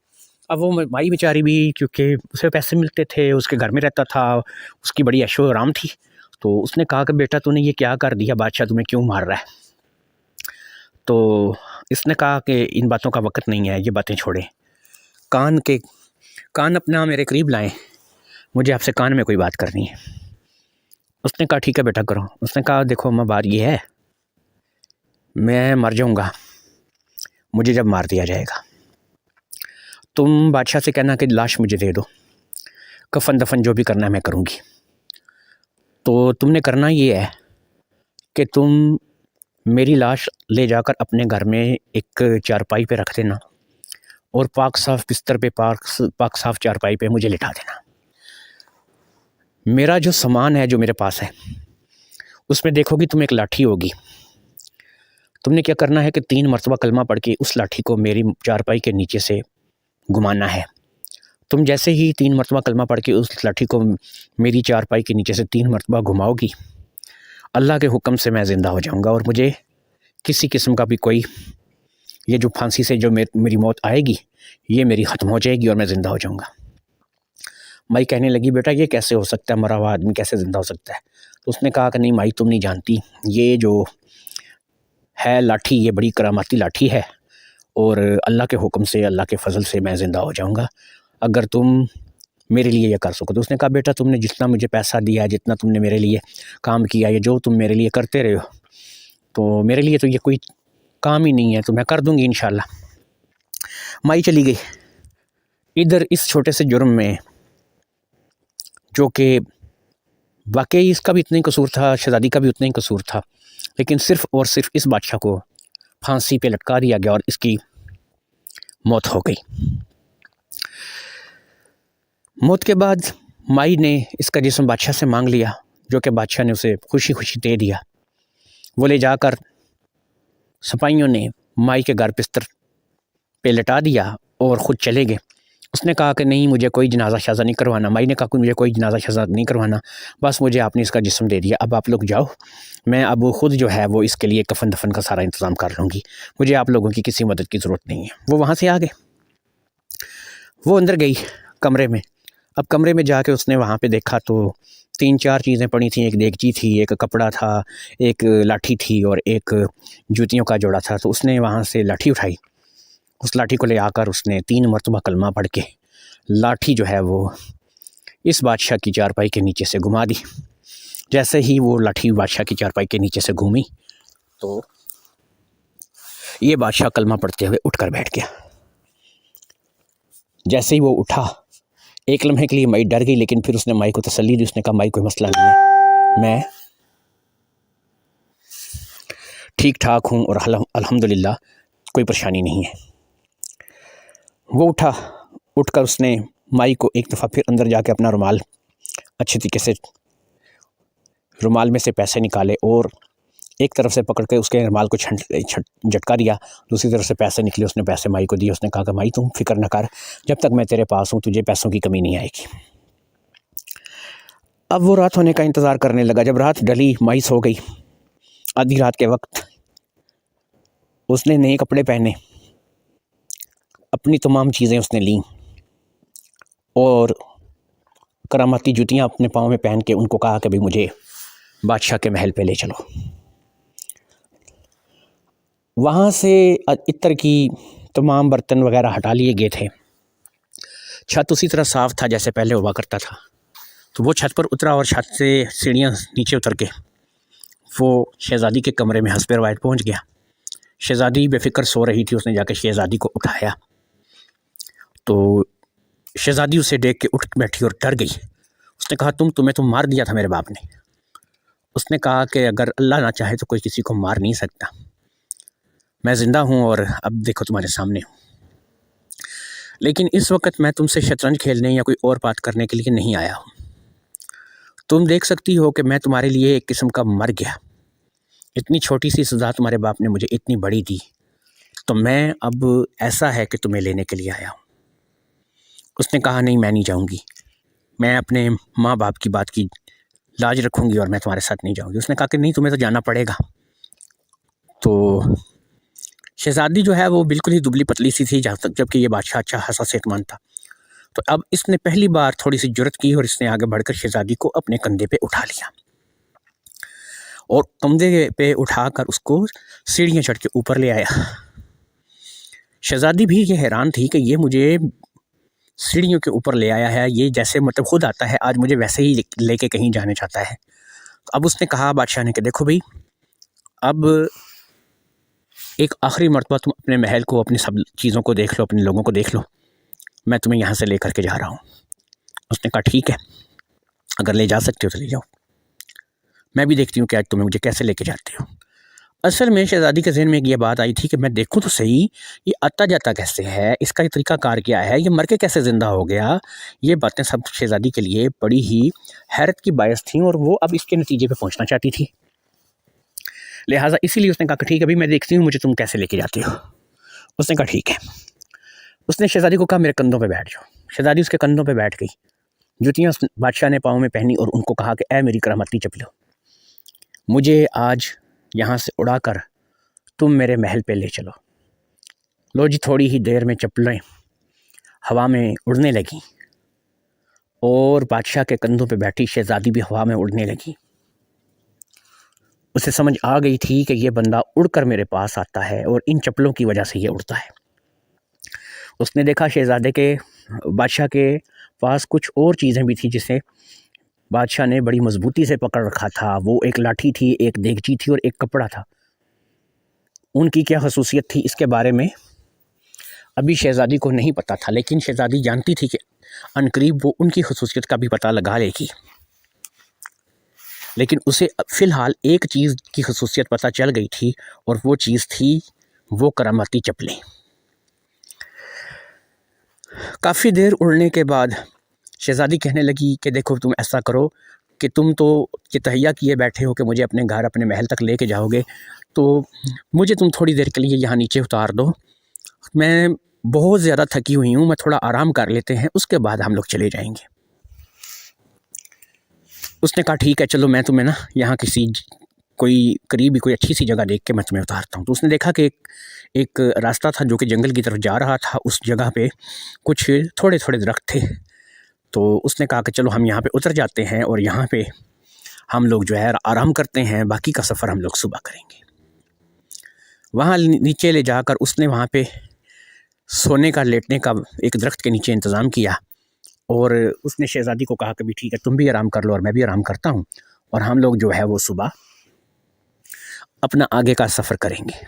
اب وہ مائی بیچاری بھی کیونکہ اسے پیسے ملتے تھے، اس کے گھر میں رہتا تھا، اس کی بڑی عیش و آرام تھی، تو اس نے کہا کہ بیٹا تو نے یہ کیا کر دیا، بادشاہ تمہیں کیوں مار رہا ہے؟ تو اس نے کہا کہ ان باتوں کا وقت نہیں ہے، یہ باتیں چھوڑیں، کان اپنا میرے قریب لائیں، مجھے آپ سے کان میں کوئی بات کرنی ہے۔ اس نے کہا ٹھیک ہے بیٹا کرو۔ اس نے کہا دیکھو اماں، بات یہ ہے میں مر جاؤں گا، مجھے جب مار دیا جائے گا تم بادشاہ سے کہنا کہ لاش مجھے دے دو، کفن دفن جو بھی کرنا ہے میں کروں گی۔ تو تم نے کرنا یہ ہے کہ تم میری لاش لے جا کر اپنے گھر میں ایک چارپائی پہ رکھ دینا، اور پاک صاف بستر پہ پاک صاف چارپائی پہ مجھے لٹا دینا۔ میرا جو سامان ہے جو میرے پاس ہے اس میں دیکھو گی تم ایک لاٹھی ہوگی، تم نے کیا کرنا ہے کہ 3 مرتبہ کلمہ پڑھ کے اس لاٹھی کو میری چارپائی کے نیچے سے گھمانا ہے۔ تم جیسے ہی 3 مرتبہ کلمہ پڑھ کے اس لاٹھی کو میری چارپائی کے نیچے سے 3 مرتبہ گھماؤ گی، اللہ کے حکم سے میں زندہ ہو جاؤں گا، اور مجھے کسی قسم کا بھی کوئی یہ جو پھانسی سے جو میری موت آئے گی یہ میری ختم ہو جائے گی اور میں زندہ ہو جاؤں گا۔ مائی کہنے لگی بیٹا یہ کیسے ہو سکتا ہے، مرا ہوا آدمی کیسے زندہ ہو سکتا ہے؟ تو اس نے کہا کہ نہیں مائی تم نہیں جانتی، یہ جو ہے لاٹھی یہ بڑی کراماتی لاٹھی ہے، اور اللہ کے حکم سے اللہ کے فضل سے میں زندہ ہو جاؤں گا اگر تم میرے لیے یہ کر سکو۔ تو اس نے کہا بیٹا تم نے جتنا مجھے پیسہ دیا، جتنا تم نے میرے لیے کام کیا، یہ جو تم میرے لیے کرتے رہے ہو، تو میرے لیے تو یہ کوئی کام ہی نہیں ہے، تو میں کر دوں گی انشاءاللہ۔ مائی چلی گئی۔ ادھر اس چھوٹے سے جرم میں، جو کہ واقعی اس کا بھی اتنا ہی قصور تھا، شہزادی کا بھی اتنا ہی قصور تھا، لیکن صرف اور صرف اس بادشاہ کو پھانسی پہ لٹکا دیا گیا اور اس کی موت ہو گئی۔ موت کے بعد مائی نے اس کا جسم بادشاہ سے مانگ لیا، جو کہ بادشاہ نے اسے خوشی خوشی دے دیا۔ وہ لے جا کر سپاہیوں نے مائی کے گھر بستر پہ لٹا دیا اور خود چلے گئے۔ اس نے کہا کہ نہیں مجھے کوئی جنازہ شازہ نہیں کروانا۔ مائی نے کہا کہ مجھے کوئی جنازہ شازہ نہیں کروانا، بس مجھے آپ نے اس کا جسم دے دیا، اب آپ لوگ جاؤ، میں اب خود جو ہے وہ اس کے لیے کفن دفن کا سارا انتظام کر لوں گی، مجھے آپ لوگوں کی کسی مدد کی ضرورت نہیں ہے۔ وہ وہاں سے آ گئے۔ وہ اندر گئی کمرے میں۔ اب کمرے میں جا کے اس نے وہاں پہ دیکھا تو 3-4 چیزیں پڑی تھیں، ایک دیگچی تھی، ایک کپڑا تھا، ایک لاٹھی تھی اور ایک جوتیوں کا جوڑا تھا۔ تو اس نے وہاں سے لاٹھی اٹھائی، اس لاٹھی کو لے آ کر اس نے 3 مرتبہ کلمہ پڑھ کے لاٹھی جو ہے وہ اس بادشاہ کی چارپائی کے نیچے سے گھما دی۔ جیسے ہی وہ لاٹھی بادشاہ کی چارپائی کے نیچے سے گھومی تو یہ بادشاہ کلمہ پڑھتے ہوئے اٹھ کر بیٹھ گیا۔ جیسے ہی وہ اٹھا، ایک لمحے کے لیے مائی ڈر گئی، لیکن پھر اس نے مائی کو تسلی دی۔ اس نے کہا مائی کوئی مسئلہ نہیں ہے، میں ٹھیک ٹھاک ہوں اور الحمدللہ کوئی پریشانی نہیں ہے۔ وہ اٹھ کر اس نے مائی کو ایک دفعہ پھر اندر جا کے اپنا رومال اچھے طریقے سے، رومال میں سے پیسے نکالے اور ایک طرف سے پکڑ کے اس کے رومال کو جھٹکا دیا، دوسری طرف سے پیسے نکلے، اس نے پیسے مائی کو دیے۔ اس نے کہا کہ مائی تم فکر نہ کر، جب تک میں تیرے پاس ہوں تجھے پیسوں کی کمی نہیں آئے گی۔ اب وہ رات ہونے کا انتظار کرنے لگا۔ جب رات ڈلی، مائی سو گئی۔ آدھی رات کے وقت اس نے نئے کپڑے پہنے، اپنی تمام چیزیں اس نے لیں اور کراماتی جوتیاں اپنے پاؤں میں پہن کے ان کو کہا کہ بھئی مجھے بادشاہ کے محل پہ لے چلو۔ وہاں سے عطر کی تمام برتن وغیرہ ہٹا لیے گئے تھے۔ چھت اسی طرح صاف تھا جیسے پہلے ہوا کرتا تھا۔ تو وہ چھت پر اترا اور چھت سے سیڑھیاں نیچے اتر کے وہ شہزادی کے کمرے میں حسب روایت پہنچ گیا۔ شہزادی بے فکر سو رہی تھی۔ اس نے جا کے شہزادی کو اٹھایا تو شہزادی اسے دیکھ کے اٹھ بیٹھی اور ڈر گئی۔ اس نے کہا تمہیں تو مار دیا تھا میرے باپ نے۔ اس نے کہا کہ اگر اللہ نہ چاہے تو کوئی کسی کو مار نہیں سکتا، میں زندہ ہوں اور اب دیکھو تمہارے سامنے ہوں، لیکن اس وقت میں تم سے شطرنج کھیلنے یا کوئی اور بات کرنے کے لیے نہیں آیا ہوں۔ تم دیکھ سکتی ہو کہ میں تمہارے لیے ایک قسم کا مر گیا، اتنی چھوٹی سی سزا تمہارے باپ نے مجھے اتنی بڑی دی، تو میں اب ایسا ہے کہ تمہیں لینے کے لیے آیا ہوں۔ اس نے کہا نہیں میں نہیں جاؤں گی، میں اپنے ماں باپ کی بات کی لاج رکھوں گی اور میں تمہارے ساتھ نہیں جاؤں گی۔ اس نے کہا کہ نہیں تمہیں تو جانا پڑے گا۔ تو شہزادی جو ہے وہ بالکل ہی دبلی پتلی سی تھی، جبکہ یہ بادشاہ اچھا خاصا صحت مند تھا۔ تو اب اس نے پہلی بار تھوڑی سی جرت کی اور اس نے آگے بڑھ کر شہزادی کو اپنے کندھے پہ اٹھا لیا اور کندھے پہ اٹھا کر اس کو سیڑھیاں چڑھ کے اوپر لے آیا۔ شہزادی بھی یہ حیران تھی کہ یہ مجھے سیڑھیوں کے اوپر لے آیا ہے، یہ جیسے مطلب خود آتا ہے، آج مجھے ویسے ہی لے کے کہیں جانے چاہتا ہے۔ تو اب اس نے کہا بادشاہ نے کہ دیکھو بھئی، اب ایک آخری مرتبہ تم اپنے محل کو، اپنی سب چیزوں کو دیکھ لو، اپنے لوگوں کو دیکھ لو، میں تمہیں یہاں سے لے کر کے جا رہا ہوں۔ اس نے کہا ٹھیک ہے، اگر لے جا سکتے ہو تو لے جاؤ، میں بھی دیکھتی ہوں کہ آج تمہیں مجھے کیسے لے کے جاتے ہو۔ اصل میں شہزادی کے ذہن میں یہ بات آئی تھی کہ میں دیکھوں تو صحیح یہ آتا جاتا کیسے ہے، اس کا یہ طریقہ کار کیا ہے، یہ مر کے کیسے زندہ ہو گیا۔ یہ باتیں سب شہزادی کے لیے بڑی ہی حیرت کی باعث تھیں اور وہ اب اس کے نتیجے پہ پہنچنا چاہتی تھی۔ لہٰذا اسی لیے اس نے کہا کہ ٹھیک ہے ابھی میں دیکھتی ہوں مجھے تم کیسے لے کے جاتے ہو۔ اس نے کہا ٹھیک ہے۔ اس نے شہزادی کو کہا میرے کندھوں پہ بیٹھ جاؤ۔ شہزادی اس کے کندھوں پہ بیٹھ گئی، جوتیاں بادشاہ نے پاؤں میں پہنی اور ان کو کہا کہ اے میری کرامتی چپلو، مجھے آج یہاں سے اڑا کر تم میرے محل پہ لے چلو۔ لو جی، تھوڑی ہی دیر میں چپلیں ہوا میں اڑنے لگیں اور بادشاہ کے کندھوں پہ بیٹھی شہزادی بھی ہوا میں اڑنے لگی۔ اسے سمجھ آ گئی تھی کہ یہ بندہ اڑ کر میرے پاس آتا ہے اور ان چپلوں کی وجہ سے یہ اڑتا ہے۔ اس نے دیکھا بادشاہ کے پاس کچھ اور چیزیں بھی تھیں جسے بادشاہ نے بڑی مضبوطی سے پکڑ رکھا تھا۔ وہ ایک لاٹھی تھی، ایک دیگچی تھی اور ایک کپڑا تھا۔ ان کی کیا خصوصیت تھی اس کے بارے میں ابھی شہزادی کو نہیں پتہ تھا، لیکن شہزادی جانتی تھی کہ عنقریب وہ ان کی خصوصیت کا بھی پتہ لگا لے گی۔ لیکن اسے فی الحال ایک چیز کی خصوصیت پتہ چل گئی تھی، اور وہ چیز تھی وہ کراماتی چپلیں۔ کافی دیر اڑنے کے بعد شہزادی کہنے لگی کہ دیکھو تم ایسا کرو کہ تم تو یہ تہیا کیے بیٹھے ہو کہ مجھے اپنے گھر اپنے محل تک لے کے جاؤ گے، تو مجھے تم تھوڑی دیر کے لیے یہاں نیچے اتار دو، میں بہت زیادہ تھکی ہوئی ہوں، میں تھوڑا آرام کر لیتے ہیں، اس کے بعد ہم لوگ چلے جائیں گے۔ اس نے کہا ٹھیک ہے چلو، میں تمہیں نا یہاں کوئی قریبی کوئی اچھی سی جگہ دیکھ کے میں تمہیں اتارتا ہوں۔ تو اس نے دیکھا کہ ایک راستہ تھا جو کہ جنگل کی طرف جا رہا تھا، اس جگہ پہ کچھ تھوڑے تھوڑے درخت تھے۔ تو اس نے کہا کہ چلو ہم یہاں پہ اتر جاتے ہیں اور یہاں پہ ہم لوگ جو ہے آرام کرتے ہیں، باقی کا سفر ہم لوگ صبح کریں گے۔ وہاں نیچے لے جا کر اس نے وہاں پہ سونے کا لیٹنے کا ایک درخت کے نیچے انتظام کیا، اور اس نے شہزادی کو کہا کہ بھی ٹھیک ہے تم بھی آرام کر لو اور میں بھی آرام کرتا ہوں، اور ہم لوگ جو ہے وہ صبح اپنا آگے کا سفر کریں گے۔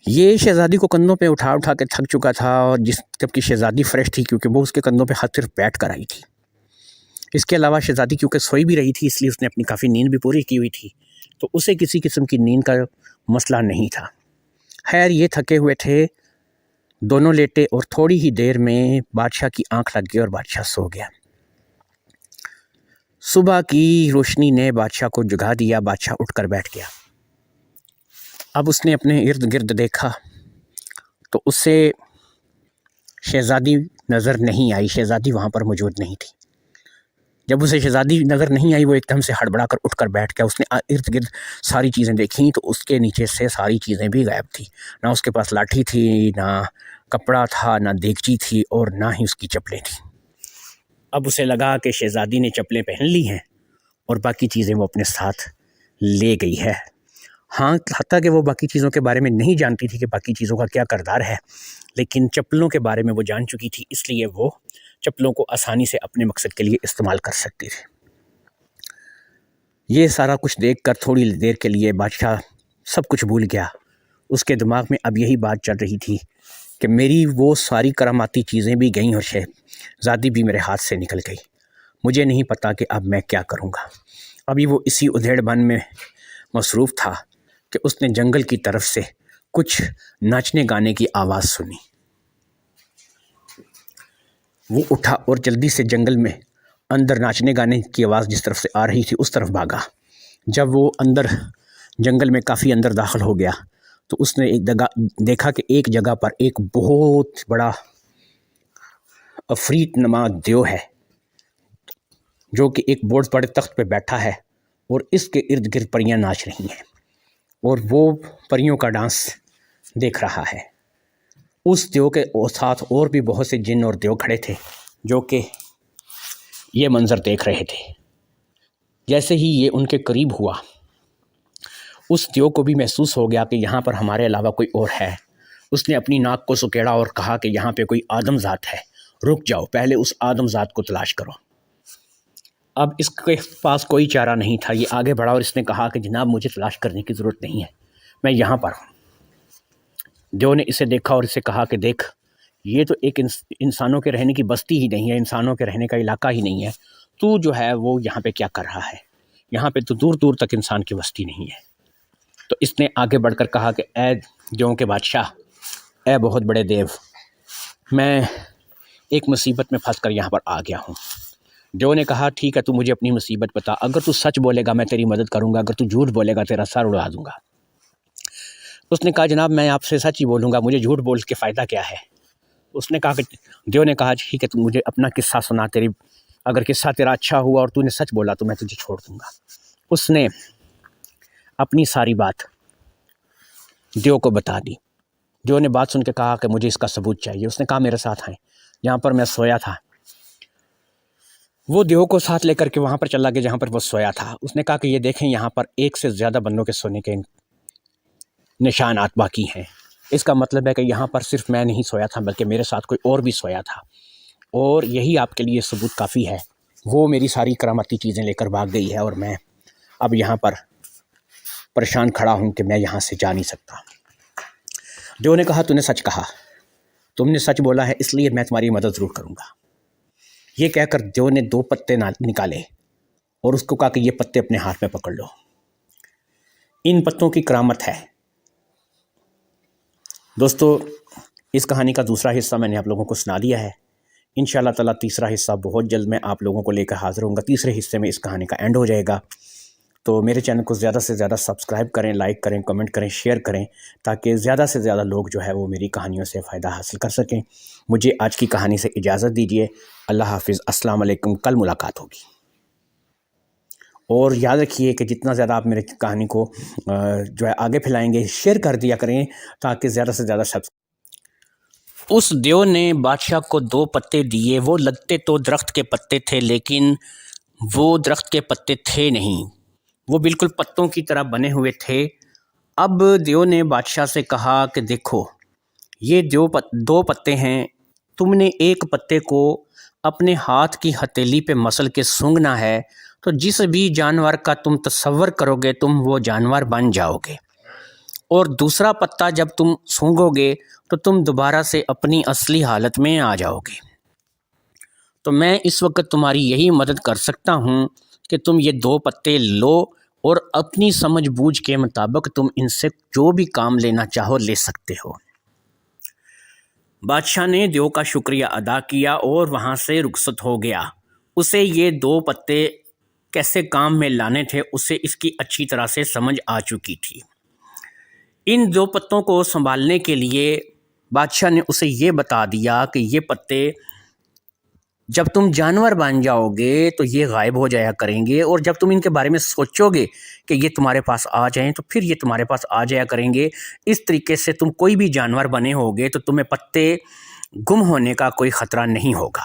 یہ شہزادی کو کندھوں پہ اٹھا اٹھا کے تھک چکا تھا، اور جبکہ شہزادی فریش تھی کیونکہ وہ اس کے کندھوں پہ صرف بیٹھ کر آئی تھی۔ اس کے علاوہ شہزادی کیونکہ سوئی بھی رہی تھی، اس لیے اس نے اپنی کافی نیند بھی پوری کی ہوئی تھی، تو اسے کسی قسم کی نیند کا مسئلہ نہیں تھا۔ خیر یہ تھکے ہوئے تھے، دونوں لیٹے، اور تھوڑی ہی دیر میں بادشاہ کی آنکھ لگ گئی اور بادشاہ سو گیا۔ صبح کی روشنی نے بادشاہ کو جگا دیا، بادشاہ اٹھ کر بیٹھ گیا۔ اب اس نے اپنے ارد گرد دیکھا تو اس سے شہزادی نظر نہیں آئی، شہزادی وہاں پر موجود نہیں تھی۔ جب اسے شہزادی نظر نہیں آئی وہ ایک دم سے ہڑبڑا کر اٹھ کر بیٹھ گیا۔ اس نے ارد گرد ساری چیزیں دیکھیں تو اس کے نیچے سے ساری چیزیں بھی غائب تھیں، نہ اس کے پاس لاٹھی تھی، نہ کپڑا تھا، نہ دیگچی تھی، اور نہ ہی اس کی چپلیں تھیں۔ اب اسے لگا کہ شہزادی نے چپلیں پہن لی ہیں اور باقی چیزیں وہ اپنے ساتھ لے گئی ہے۔ ہاں، حتیٰ کہ وہ باقی چیزوں کے بارے میں نہیں جانتی تھی کہ باقی چیزوں کا کیا کردار ہے، لیکن چپلوں کے بارے میں وہ جان چکی تھی، اس لیے وہ چپلوں کو آسانی سے اپنے مقصد کے لیے استعمال کر سکتی تھی۔ یہ سارا کچھ دیکھ کر تھوڑی دیر کے لیے بادشاہ سب کچھ بھول گیا۔ اس کے دماغ میں اب یہی بات چل رہی تھی کہ میری وہ ساری کراماتی چیزیں بھی گئیں اور شہزادی بھی میرے ہاتھ سے نکل گئی، مجھے نہیں پتا کہ اب میں کیا کروں گا۔ ابھی وہ اسی ادھیڑ بن میں مصروف تھا کہ اس نے جنگل کی طرف سے کچھ ناچنے گانے کی آواز سنی۔ وہ اٹھا اور جلدی سے جنگل میں اندر ناچنے گانے کی آواز جس طرف سے آ رہی تھی اس طرف بھاگا۔ جب وہ اندر جنگل میں کافی اندر داخل ہو گیا تو اس نے دیکھا کہ ایک جگہ پر ایک بہت بڑا عفریت نما دیو ہے جو کہ ایک بہت بڑے تخت پہ بیٹھا ہے، اور اس کے ارد گرد پریاں ناچ رہی ہیں، اور وہ پریوں کا ڈانس دیکھ رہا ہے۔ اس دیو کے ساتھ اور بھی بہت سے جن اور دیو کھڑے تھے جو کہ یہ منظر دیکھ رہے تھے۔ جیسے ہی یہ ان کے قریب ہوا، اس دیو کو بھی محسوس ہو گیا کہ یہاں پر ہمارے علاوہ کوئی اور ہے۔ اس نے اپنی ناک کو سکیڑا اور کہا کہ یہاں پہ کوئی آدم ذات ہے، رک جاؤ، پہلے اس آدم ذات کو تلاش کرو۔ اب اس کے پاس کوئی چارہ نہیں تھا، یہ آگے بڑھا اور اس نے کہا کہ جناب مجھے تلاش کرنے کی ضرورت نہیں ہے، میں یہاں پر ہوں۔ دیو نے اسے دیکھا اور اسے کہا کہ دیکھ، یہ تو ایک انسانوں کے رہنے کی بستی ہی نہیں ہے، انسانوں کے رہنے کا علاقہ ہی نہیں ہے، تو جو ہے وہ یہاں پہ کیا کر رہا ہے؟ یہاں پہ تو دور دور تک انسان کی بستی نہیں ہے۔ تو اس نے آگے بڑھ کر کہا کہ اے دیووں کے بادشاہ، اے بہت بڑے دیو، میں ایک مصیبت میں پھنس کر یہاں پر آ گیا ہوں۔ دیو نے کہا ٹھیک ہے، تو مجھے اپنی مصیبت بتا، اگر تو سچ بولے گا میں تیری مدد کروں گا، اگر تو جھوٹ بولے گا تیرا سر اڑا دوں گا۔ اس نے کہا جناب میں آپ سے سچ ہی بولوں گا، مجھے جھوٹ بول کے فائدہ کیا ہے؟ اس نے کہا کہ دیو نے کہا ٹھیک ہے، تو مجھے اپنا قصہ سنا، اگر قصہ تیرا اچھا ہوا اور تو نے سچ بولا تو میں تجھے چھوڑ دوں گا۔ اس نے اپنی ساری بات دیو کو بتا دی۔ دیو نے بات سن کے کہا کہ مجھے اس کا ثبوت چاہیے۔ اس نے کہا میرے ساتھ آئیں، جہاں پر میں سویا تھا وہ دیو کو ساتھ لے کر کے وہاں پر چلا گیا جہاں پر وہ سویا تھا۔ اس نے کہا کہ یہ دیکھیں یہاں پر ایک سے زیادہ بندوں کے سونے کے نشانات باقی ہیں، اس کا مطلب ہے کہ یہاں پر صرف میں نہیں سویا تھا بلکہ میرے ساتھ کوئی اور بھی سویا تھا، اور یہی آپ کے لیے ثبوت کافی ہے۔ وہ میری ساری کرامتی چیزیں لے کر بھاگ گئی ہے اور میں اب یہاں پر پریشان کھڑا ہوں کہ میں یہاں سے جا نہیں سکتا۔ دیو نے کہا تو نے سچ کہا، تم نے سچ بولا ہے، اس لیے میں تمہاری مدد ضرور کروں گا۔ یہ کہہ کر دیو نے 2 پتے نکالے اور اس کو کہا کہ یہ پتے اپنے ہاتھ میں پکڑ لو، ان پتوں کی کرامت ہے۔ دوستو، اس کہانی کا دوسرا حصہ میں نے آپ لوگوں کو سنا دیا ہے۔ انشاءاللہ تعالیٰ تیسرا حصہ بہت جلد میں آپ لوگوں کو لے کر حاضر ہوں گا۔ تیسرے حصے میں اس کہانی کا اینڈ ہو جائے گا، تو میرے چینل کو زیادہ سے زیادہ سبسکرائب کریں، لائک کریں، کمنٹ کریں، شیئر کریں، تاکہ زیادہ سے زیادہ لوگ جو ہے وہ میری کہانیوں سے فائدہ حاصل کر سکیں۔ مجھے آج کی کہانی سے اجازت دیجیے۔ اللہ حافظ، السلام علیکم، کل ملاقات ہوگی۔ اور یاد رکھیے کہ جتنا زیادہ آپ میرے کہانی کو جو ہے آگے پھیلائیں گے، شیئر کر دیا کریں تاکہ زیادہ سے زیادہ اس دیو نے بادشاہ کو 2 پتے دیے۔ وہ لگتے تو درخت کے پتے تھے لیکن وہ درخت کے پتے تھے نہیں، وہ بالکل پتوں کی طرح بنے ہوئے تھے۔ اب دیو نے بادشاہ سے کہا کہ دیکھو یہ 2 پتے ہیں، تم نے ایک پتے کو اپنے ہاتھ کی ہتھیلی پہ مسل کے سونگھنا ہے، تو جس بھی جانور کا تم تصور کرو گے تم وہ جانور بن جاؤ گے، اور دوسرا پتا جب تم سونگھو گے تو تم دوبارہ سے اپنی اصلی حالت میں آ جاؤ گے۔ تو میں اس وقت تمہاری یہی مدد کر سکتا ہوں کہ تم یہ 2 پتے لو اور اپنی سمجھ بوجھ کے مطابق تم ان سے جو بھی کام لینا چاہو لے سکتے ہو۔ بادشاہ نے دیو کا شکریہ ادا کیا اور وہاں سے رخصت ہو گیا۔ اسے یہ 2 پتے کیسے کام میں لانے تھے اسے اس کی اچھی طرح سے سمجھ آ چکی تھی۔ ان 2 پتوں کو سنبھالنے کے لیے بادشاہ نے اسے یہ بتا دیا کہ یہ پتے جب تم جانور بن جاؤ گے تو یہ غائب ہو جایا کریں گے، اور جب تم ان کے بارے میں سوچو گے کہ یہ تمہارے پاس آ جائیں تو پھر یہ تمہارے پاس آ جایا کریں گے۔ اس طریقے سے تم کوئی بھی جانور بنے ہوگے تو تمہیں پتے گم ہونے کا کوئی خطرہ نہیں ہوگا۔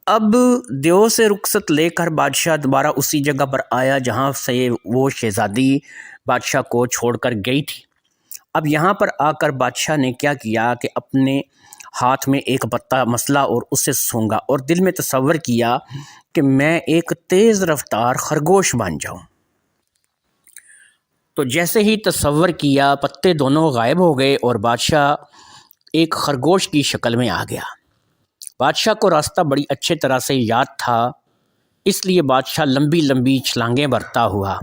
اب دیو سے رخصت لے کر بادشاہ دوبارہ اسی جگہ پر آیا جہاں سے وہ شہزادی بادشاہ کو چھوڑ کر گئی تھی۔ اب یہاں پر آ کر بادشاہ نے کیا کیا کہ اپنے ہاتھ میں ایک پتا مسلا اور اسے سونگا اور دل میں تصور کیا کہ میں ایک تیز رفتار خرگوش بن جاؤں۔ تو جیسے ہی تصور کیا پتے دونوں غائب ہو گئے اور بادشاہ ایک خرگوش کی شکل میں آ گیا۔ بادشاہ کو راستہ بڑی اچھے طرح سے یاد تھا، اس لیے بادشاہ لمبی لمبی چھلانگیں بھرتا ہوا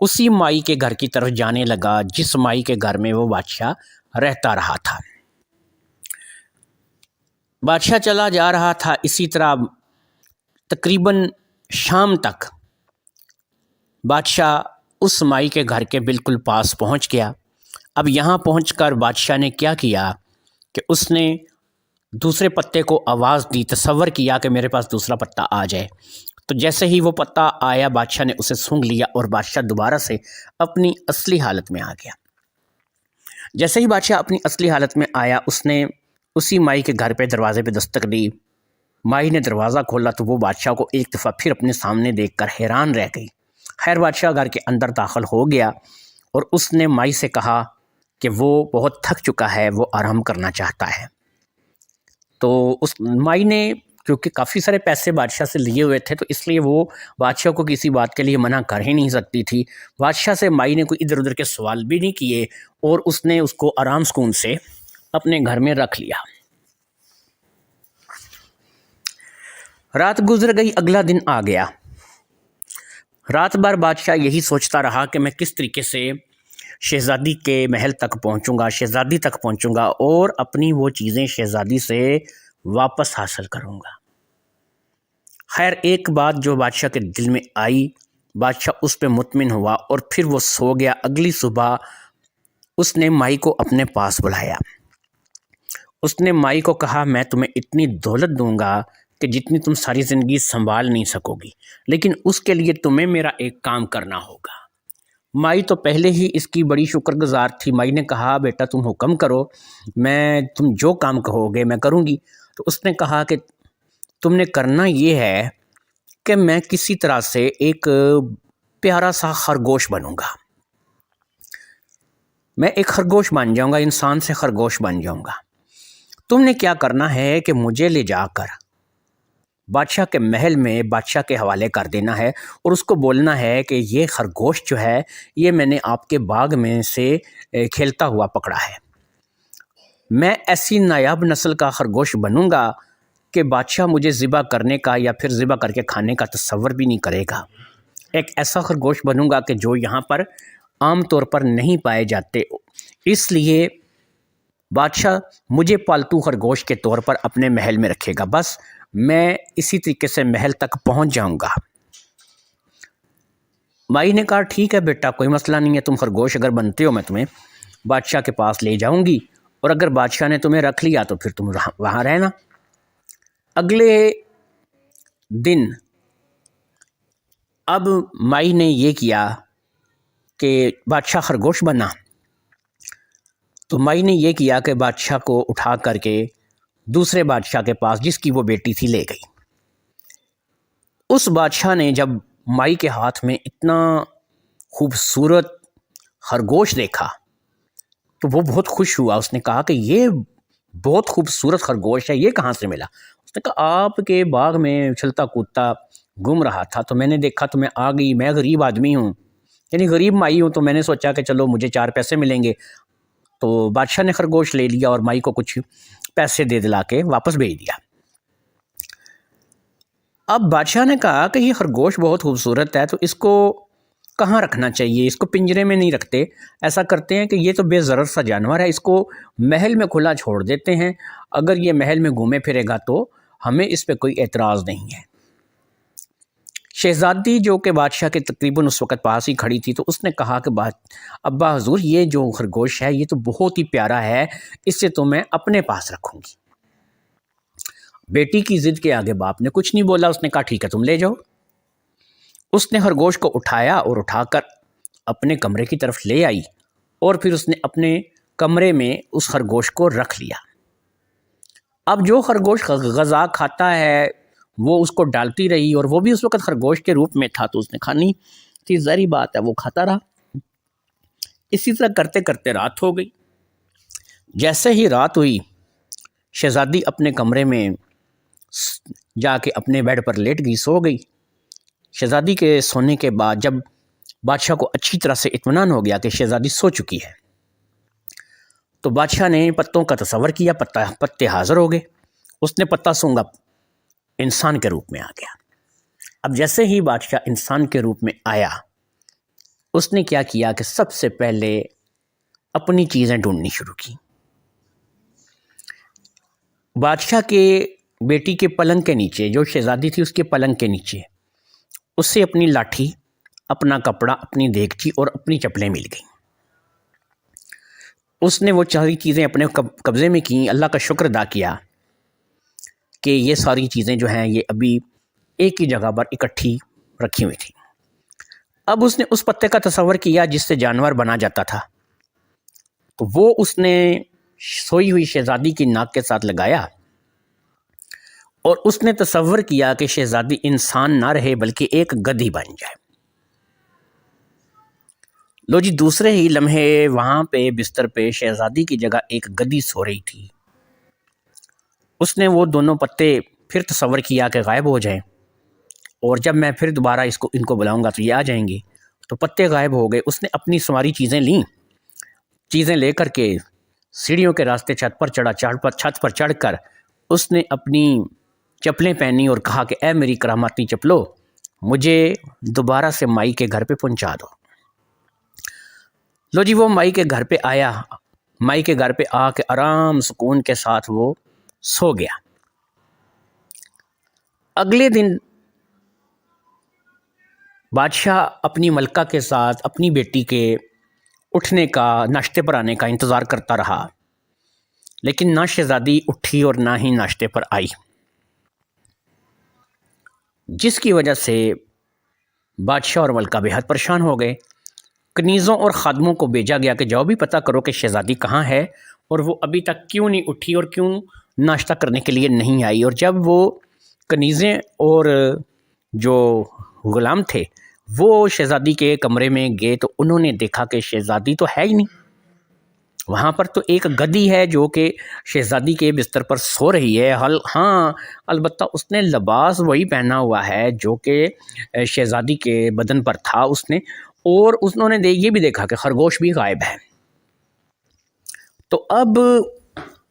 اسی مائی کے گھر کی طرف جانے لگا جس مائی کے گھر میں وہ بادشاہ رہتا رہا تھا۔ بادشاہ چلا جا رہا تھا اسی طرح تقریباً شام تک بادشاہ اس مائی کے گھر کے بالکل پاس پہنچ گیا۔ اب یہاں پہنچ کر بادشاہ نے کیا کیا کہ اس نے دوسرے پتے کو آواز دی، تصور کیا کہ میرے پاس دوسرا پتا آ جائے۔ تو جیسے ہی وہ پتا آیا بادشاہ نے اسے سونگھ لیا اور بادشاہ دوبارہ سے اپنی اصلی حالت میں آ گیا۔ جیسے ہی بادشاہ اپنی اصلی حالت میں آیا اس نے اسی مائی کے گھر پہ دروازے پہ دستک دی۔ مائی نے دروازہ کھولا تو وہ بادشاہ کو ایک دفعہ پھر اپنے سامنے دیکھ کر حیران رہ گئی۔ خیر بادشاہ گھر کے اندر داخل ہو گیا اور اس نے مائی سے کہا کہ وہ بہت تھک چکا ہے، وہ آرام کرنا چاہتا ہے۔ تو اس مائی نے کیونکہ کافی سارے پیسے بادشاہ سے لیے ہوئے تھے تو اس لیے وہ بادشاہ کو کسی بات کے لیے منع کر ہی نہیں سکتی تھی۔ بادشاہ سے مائی نے کوئی ادھر ادھر کے سوال بھی نہیں کیے اور اس نے اس کو آرام سکون سے اپنے گھر میں رکھ لیا۔ رات گزر گئی، اگلا دن آ گیا۔ رات بھر بادشاہ یہی سوچتا رہا کہ میں کس طریقے سے شہزادی کے محل تک پہنچوں گا، شہزادی تک پہنچوں گا اور اپنی وہ چیزیں شہزادی سے واپس حاصل کروں گا۔ خیر ایک بات جو بادشاہ کے دل میں آئی، بادشاہ اس پہ مطمئن ہوا اور پھر وہ سو گیا۔ اگلی صبح اس نے مائی کو اپنے پاس بلایا۔ اس نے مائی کو کہا میں تمہیں اتنی دولت دوں گا کہ جتنی تم ساری زندگی سنبھال نہیں سکو گی، لیکن اس کے لیے تمہیں میرا ایک کام کرنا ہوگا۔ مائی تو پہلے ہی اس کی بڑی شکر گزار تھی۔ مائی نے کہا بیٹا تم حکم کرو، تم جو کام کہو گے میں کروں گی۔ تو اس نے کہا کہ تم نے کرنا یہ ہے کہ میں کسی طرح سے ایک پیارا سا خرگوش بنوں گا، میں ایک خرگوش بن جاؤں گا، انسان سے خرگوش بن جاؤں گا۔ تم نے کیا کرنا ہے کہ مجھے لے جا کر بادشاہ کے محل میں بادشاہ کے حوالے کر دینا ہے، اور اس کو بولنا ہے کہ یہ خرگوش جو ہے یہ میں نے آپ کے باغ میں سے کھیلتا ہوا پکڑا ہے۔ میں ایسی نایاب نسل کا خرگوش بنوں گا کہ بادشاہ مجھے ذبح کرنے کا یا پھر ذبح کر کے کھانے کا تصور بھی نہیں کرے گا۔ ایک ایسا خرگوش بنوں گا کہ جو یہاں پر عام طور پر نہیں پائے جاتے، اس لیے بادشاہ مجھے پالتو خرگوش کے طور پر اپنے محل میں رکھے گا، بس میں اسی طریقے سے محل تک پہنچ جاؤں گا۔ مائی نے کہا ٹھیک ہے بیٹا، کوئی مسئلہ نہیں ہے، تم خرگوش اگر بنتے ہو میں تمہیں بادشاہ کے پاس لے جاؤں گی، اور اگر بادشاہ نے تمہیں رکھ لیا تو پھر تم وہاں رہنا۔ اگلے دن اب مائی نے یہ کیا کہ بادشاہ خرگوش بنا، تو مائی نے یہ کیا کہ بادشاہ کو اٹھا کر کے دوسرے بادشاہ کے پاس جس کی وہ بیٹی تھی لے گئی۔ اس بادشاہ نے جب مائی کے ہاتھ میں اتنا خوبصورت خرگوش دیکھا تو وہ بہت خوش ہوا۔ اس نے کہا کہ یہ بہت خوبصورت خرگوش ہے، یہ کہاں سے ملا؟ اس نے کہا آپ کے باغ میں اچھلتا کودتا گھوم رہا تھا تو میں نے دیکھا تو میں آ گئی، میں غریب آدمی ہوں، یعنی غریب مائی ہوں، تو میں نے سوچا کہ چلو مجھے 4 پیسے ملیں گے، تو بادشاہ نے خرگوش لے لیا اور مائی کو کچھ پیسے دے دلا کے واپس بھیج دیا۔ اب بادشاہ نے کہا کہ یہ خرگوش بہت خوبصورت ہے، تو اس کو کہاں رکھنا چاہیے؟ اس کو پنجرے میں نہیں رکھتے، ایسا کرتے ہیں کہ یہ تو بے ضرر سا جانور ہے، اس کو محل میں کھلا چھوڑ دیتے ہیں، اگر یہ محل میں گھومے پھرے گا تو ہمیں اس پہ کوئی اعتراض نہیں ہے۔ شہزادی جو کہ بادشاہ کے تقریباً اس وقت پاس ہی کھڑی تھی، تو اس نے کہا کہ ابا حضور یہ جو خرگوش ہے یہ تو بہت ہی پیارا ہے، اس سے تو میں اپنے پاس رکھوں گی۔ بیٹی کی ضد کے آگے باپ نے کچھ نہیں بولا، اس نے کہا ٹھیک ہے تم لے جاؤ۔ اس نے خرگوش کو اٹھایا اور اٹھا کر اپنے کمرے کی طرف لے آئی، اور پھر اس نے اپنے کمرے میں اس خرگوش کو رکھ لیا۔ اب جو خرگوش غذا کھاتا ہے وہ اس کو ڈالتی رہی، اور وہ بھی اس وقت خرگوش کے روپ میں تھا تو اس نے کھانی تھی، ظاہری بات ہے وہ کھاتا رہا۔ اسی طرح کرتے کرتے رات ہو گئی۔ جیسے ہی رات ہوئی شہزادی اپنے کمرے میں جا کے اپنے بیڈ پر لیٹ گئی، سو گئی۔ شہزادی کے سونے کے بعد جب بادشاہ کو اچھی طرح سے اطمینان ہو گیا کہ شہزادی سو چکی ہے، تو بادشاہ نے پتوں کا تصور کیا، پتے حاضر ہو گئے۔ اس نے پتا سونگا، انسان کے روپ میں آ گیا۔ اب جیسے ہی بادشاہ انسان کے روپ میں آیا، اس نے کیا کیا کہ سب سے پہلے اپنی چیزیں ڈھونڈنی شروع کی۔ بادشاہ کے بیٹی کے پلنگ کے نیچے، جو شہزادی تھی اس کے پلنگ کے نیچے، اس سے اپنی لاٹھی، اپنا کپڑا، اپنی دیگچی اور اپنی چپلیں مل گئیں۔ اس نے وہ ساری چیزیں اپنے قبضے میں کیں، اللہ کا شکر ادا کیا کہ یہ ساری چیزیں جو ہیں یہ ابھی ایک ہی جگہ پر اکٹھی رکھی ہوئی تھیں۔ اب اس نے اس پتے کا تصور کیا جس سے جانور بنا جاتا تھا، تو وہ اس نے سوئی ہوئی شہزادی کی ناک کے ساتھ لگایا، اور اس نے تصور کیا کہ شہزادی انسان نہ رہے بلکہ ایک گدھی بن جائے۔ لو جی، دوسرے ہی لمحے وہاں پہ بستر پہ شہزادی کی جگہ ایک گدھی سو رہی تھی۔ اس نے وہ دونوں پتے پھر تصور کیا کہ غائب ہو جائیں، اور جب میں پھر دوبارہ ان کو بلاؤں گا تو یہ آ جائیں گے، تو پتے غائب ہو گئے۔ اس نے اپنی ساری چیزیں لیں، چیزیں لے کر کے سیڑھیوں کے راستے چھت پر چڑھا، چھت پر چڑھ کر اس نے اپنی چپلیں پہنی اور کہا کہ اے میری کراماتی چپلو، مجھے دوبارہ سے مائی کے گھر پہ پہنچا دو۔ لو جی، وہ مائی کے گھر پہ آیا، مائی کے گھر پہ آ کے آرام سکون کے ساتھ وہ سو گیا۔ اگلے دن بادشاہ اپنی ملکہ کے ساتھ اپنی بیٹی کے اٹھنے کا، ناشتے پر آنے کا انتظار کرتا رہا، لیکن نہ شہزادی اٹھی اور نہ ہی ناشتے پر آئی، جس کی وجہ سے بادشاہ اور ملکہ بے حد پریشان ہو گئے۔ کنیزوں اور خادموں کو بھیجا گیا کہ جاؤ بھی پتہ کرو کہ شہزادی کہاں ہے، اور وہ ابھی تک کیوں نہیں اٹھی اور کیوں ناشتہ کرنے کے لیے نہیں آئی۔ اور جب وہ کنیزیں اور جو غلام تھے وہ شہزادی کے کمرے میں گئے تو انہوں نے دیکھا کہ شہزادی تو ہے ہی نہیں وہاں پر، تو ایک گدی ہے جو کہ شہزادی کے بستر پر سو رہی ہے. ہاں البتہ اس نے لباس وہی پہنا ہوا ہے جو کہ شہزادی کے بدن پر تھا اس نے، اور انہوں نے یہ بھی دیکھا کہ خرگوش بھی غائب ہے. تو اب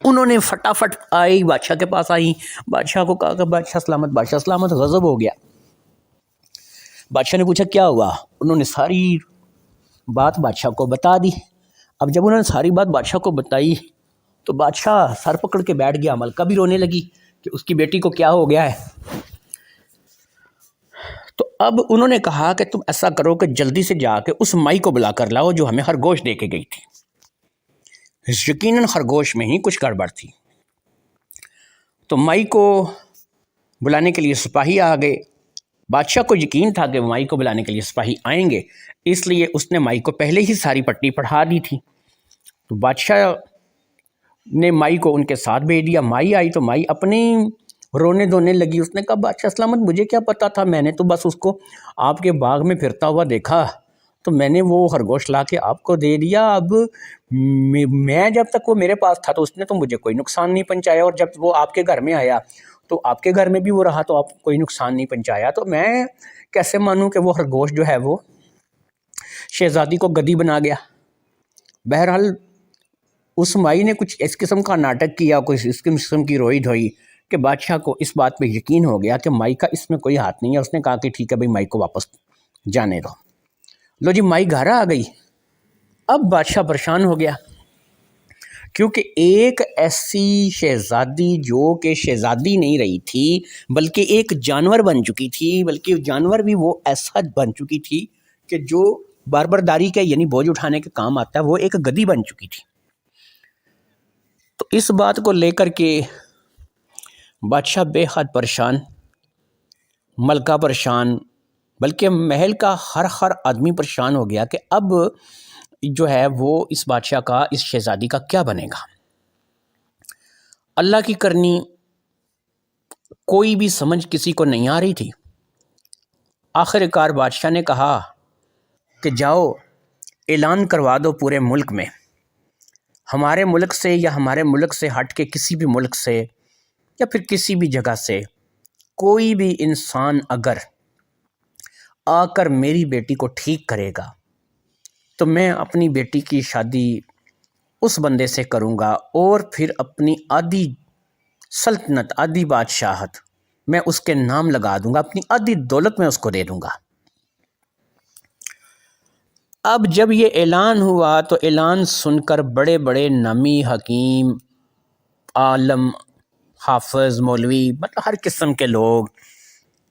انہوں نے فٹافٹ آئی بادشاہ کے پاس آئی، بادشاہ کو کہا کہ بادشاہ سلامت، بادشاہ سلامت. غضب ہو گیا. بادشاہ نے پوچھا کیا ہوا؟ انہوں نے ساری بات بادشاہ کو بتا دی. اب جب انہوں نے ساری بات بادشاہ کو بتائی تو بادشاہ سر پکڑ کے بیٹھ گیا. ملکہ بھی رونے لگی کہ اس کی بیٹی کو کیا ہو گیا ہے. تو اب انہوں نے کہا کہ تم ایسا کرو کہ جلدی سے جا کے اس مائی کو بلا کر لاؤ جو ہمیں خرگوش دے کے گئی تھی. یقیناً خرگوش میں ہی کچھ گڑبڑ تھی. تو مائی کو بلانے کے لیے سپاہی آ گئے. بادشاہ کو یقین تھا کہ مائی کو بلانے کے لیے سپاہی آئیں گے، اس لیے اس نے مائی کو پہلے ہی ساری پٹی پڑھا دی تھی. تو بادشاہ نے مائی کو ان کے ساتھ بھیج دیا. مائی آئی تو مائی اپنی رونے دھونے لگی. اس نے کہا بادشاہ سلامت مجھے کیا پتا تھا، میں نے تو بس اس کو آپ کے باغ میں پھرتا ہوا دیکھا تو میں نے وہ خرگوش لا کے آپ کو دے دیا. اب میں جب تک وہ میرے پاس تھا تو اس نے تو مجھے کوئی نقصان نہیں پہنچایا، اور جب وہ آپ کے گھر میں آیا تو آپ کے گھر میں بھی وہ رہا تو آپ کو کوئی نقصان نہیں پہنچایا. تو میں کیسے مانوں کہ وہ خرگوش جو ہے وہ شہزادی کو گدی بنا گیا. بہرحال اس مائی نے کچھ اس قسم کا ناٹک کیا، کچھ اس قسم کی روئی دھوئی کہ بادشاہ کو اس بات پہ یقین ہو گیا کہ مائی کا اس میں کوئی ہاتھ نہیں ہے. اس نے کہا کہ ٹھیک ہے بھائی مائی کو واپس جانے دو. لو جی مائی گھر آ گئی. اب بادشاہ پریشان ہو گیا کیونکہ ایک ایسی شہزادی جو کہ شہزادی نہیں رہی تھی بلکہ ایک جانور بن چکی تھی، بلکہ جانور بھی وہ ایسا بن چکی تھی کہ جو باربرداری کے یعنی بوجھ اٹھانے کے کام آتا ہے، وہ ایک گدی بن چکی تھی. تو اس بات کو لے کر کے بادشاہ بے حد پریشان، ملکہ پریشان، بلکہ محل کا ہر آدمی پریشان ہو گیا کہ اب جو ہے وہ اس بادشاہ کا، اس شہزادی کا کیا بنے گا. اللہ کی کرنی کوئی بھی سمجھ کسی کو نہیں آ رہی تھی. آخر کار بادشاہ نے کہا کہ جاؤ اعلان کروا دو پورے ملک میں، ہمارے ملک سے یا ہمارے ملک سے ہٹ کے کسی بھی ملک سے یا پھر کسی بھی جگہ سے کوئی بھی انسان اگر آ کر میری بیٹی کو ٹھیک کرے گا تو میں اپنی بیٹی کی شادی اس بندے سے کروں گا، اور پھر اپنی آدھی سلطنت، آدھی بادشاہت میں اس کے نام لگا دوں گا، اپنی آدھی دولت میں اس کو دے دوں گا. اب جب یہ اعلان ہوا تو اعلان سن کر بڑے بڑے نامی حکیم، عالم، حافظ، مولوی، مطلب ہر قسم کے لوگ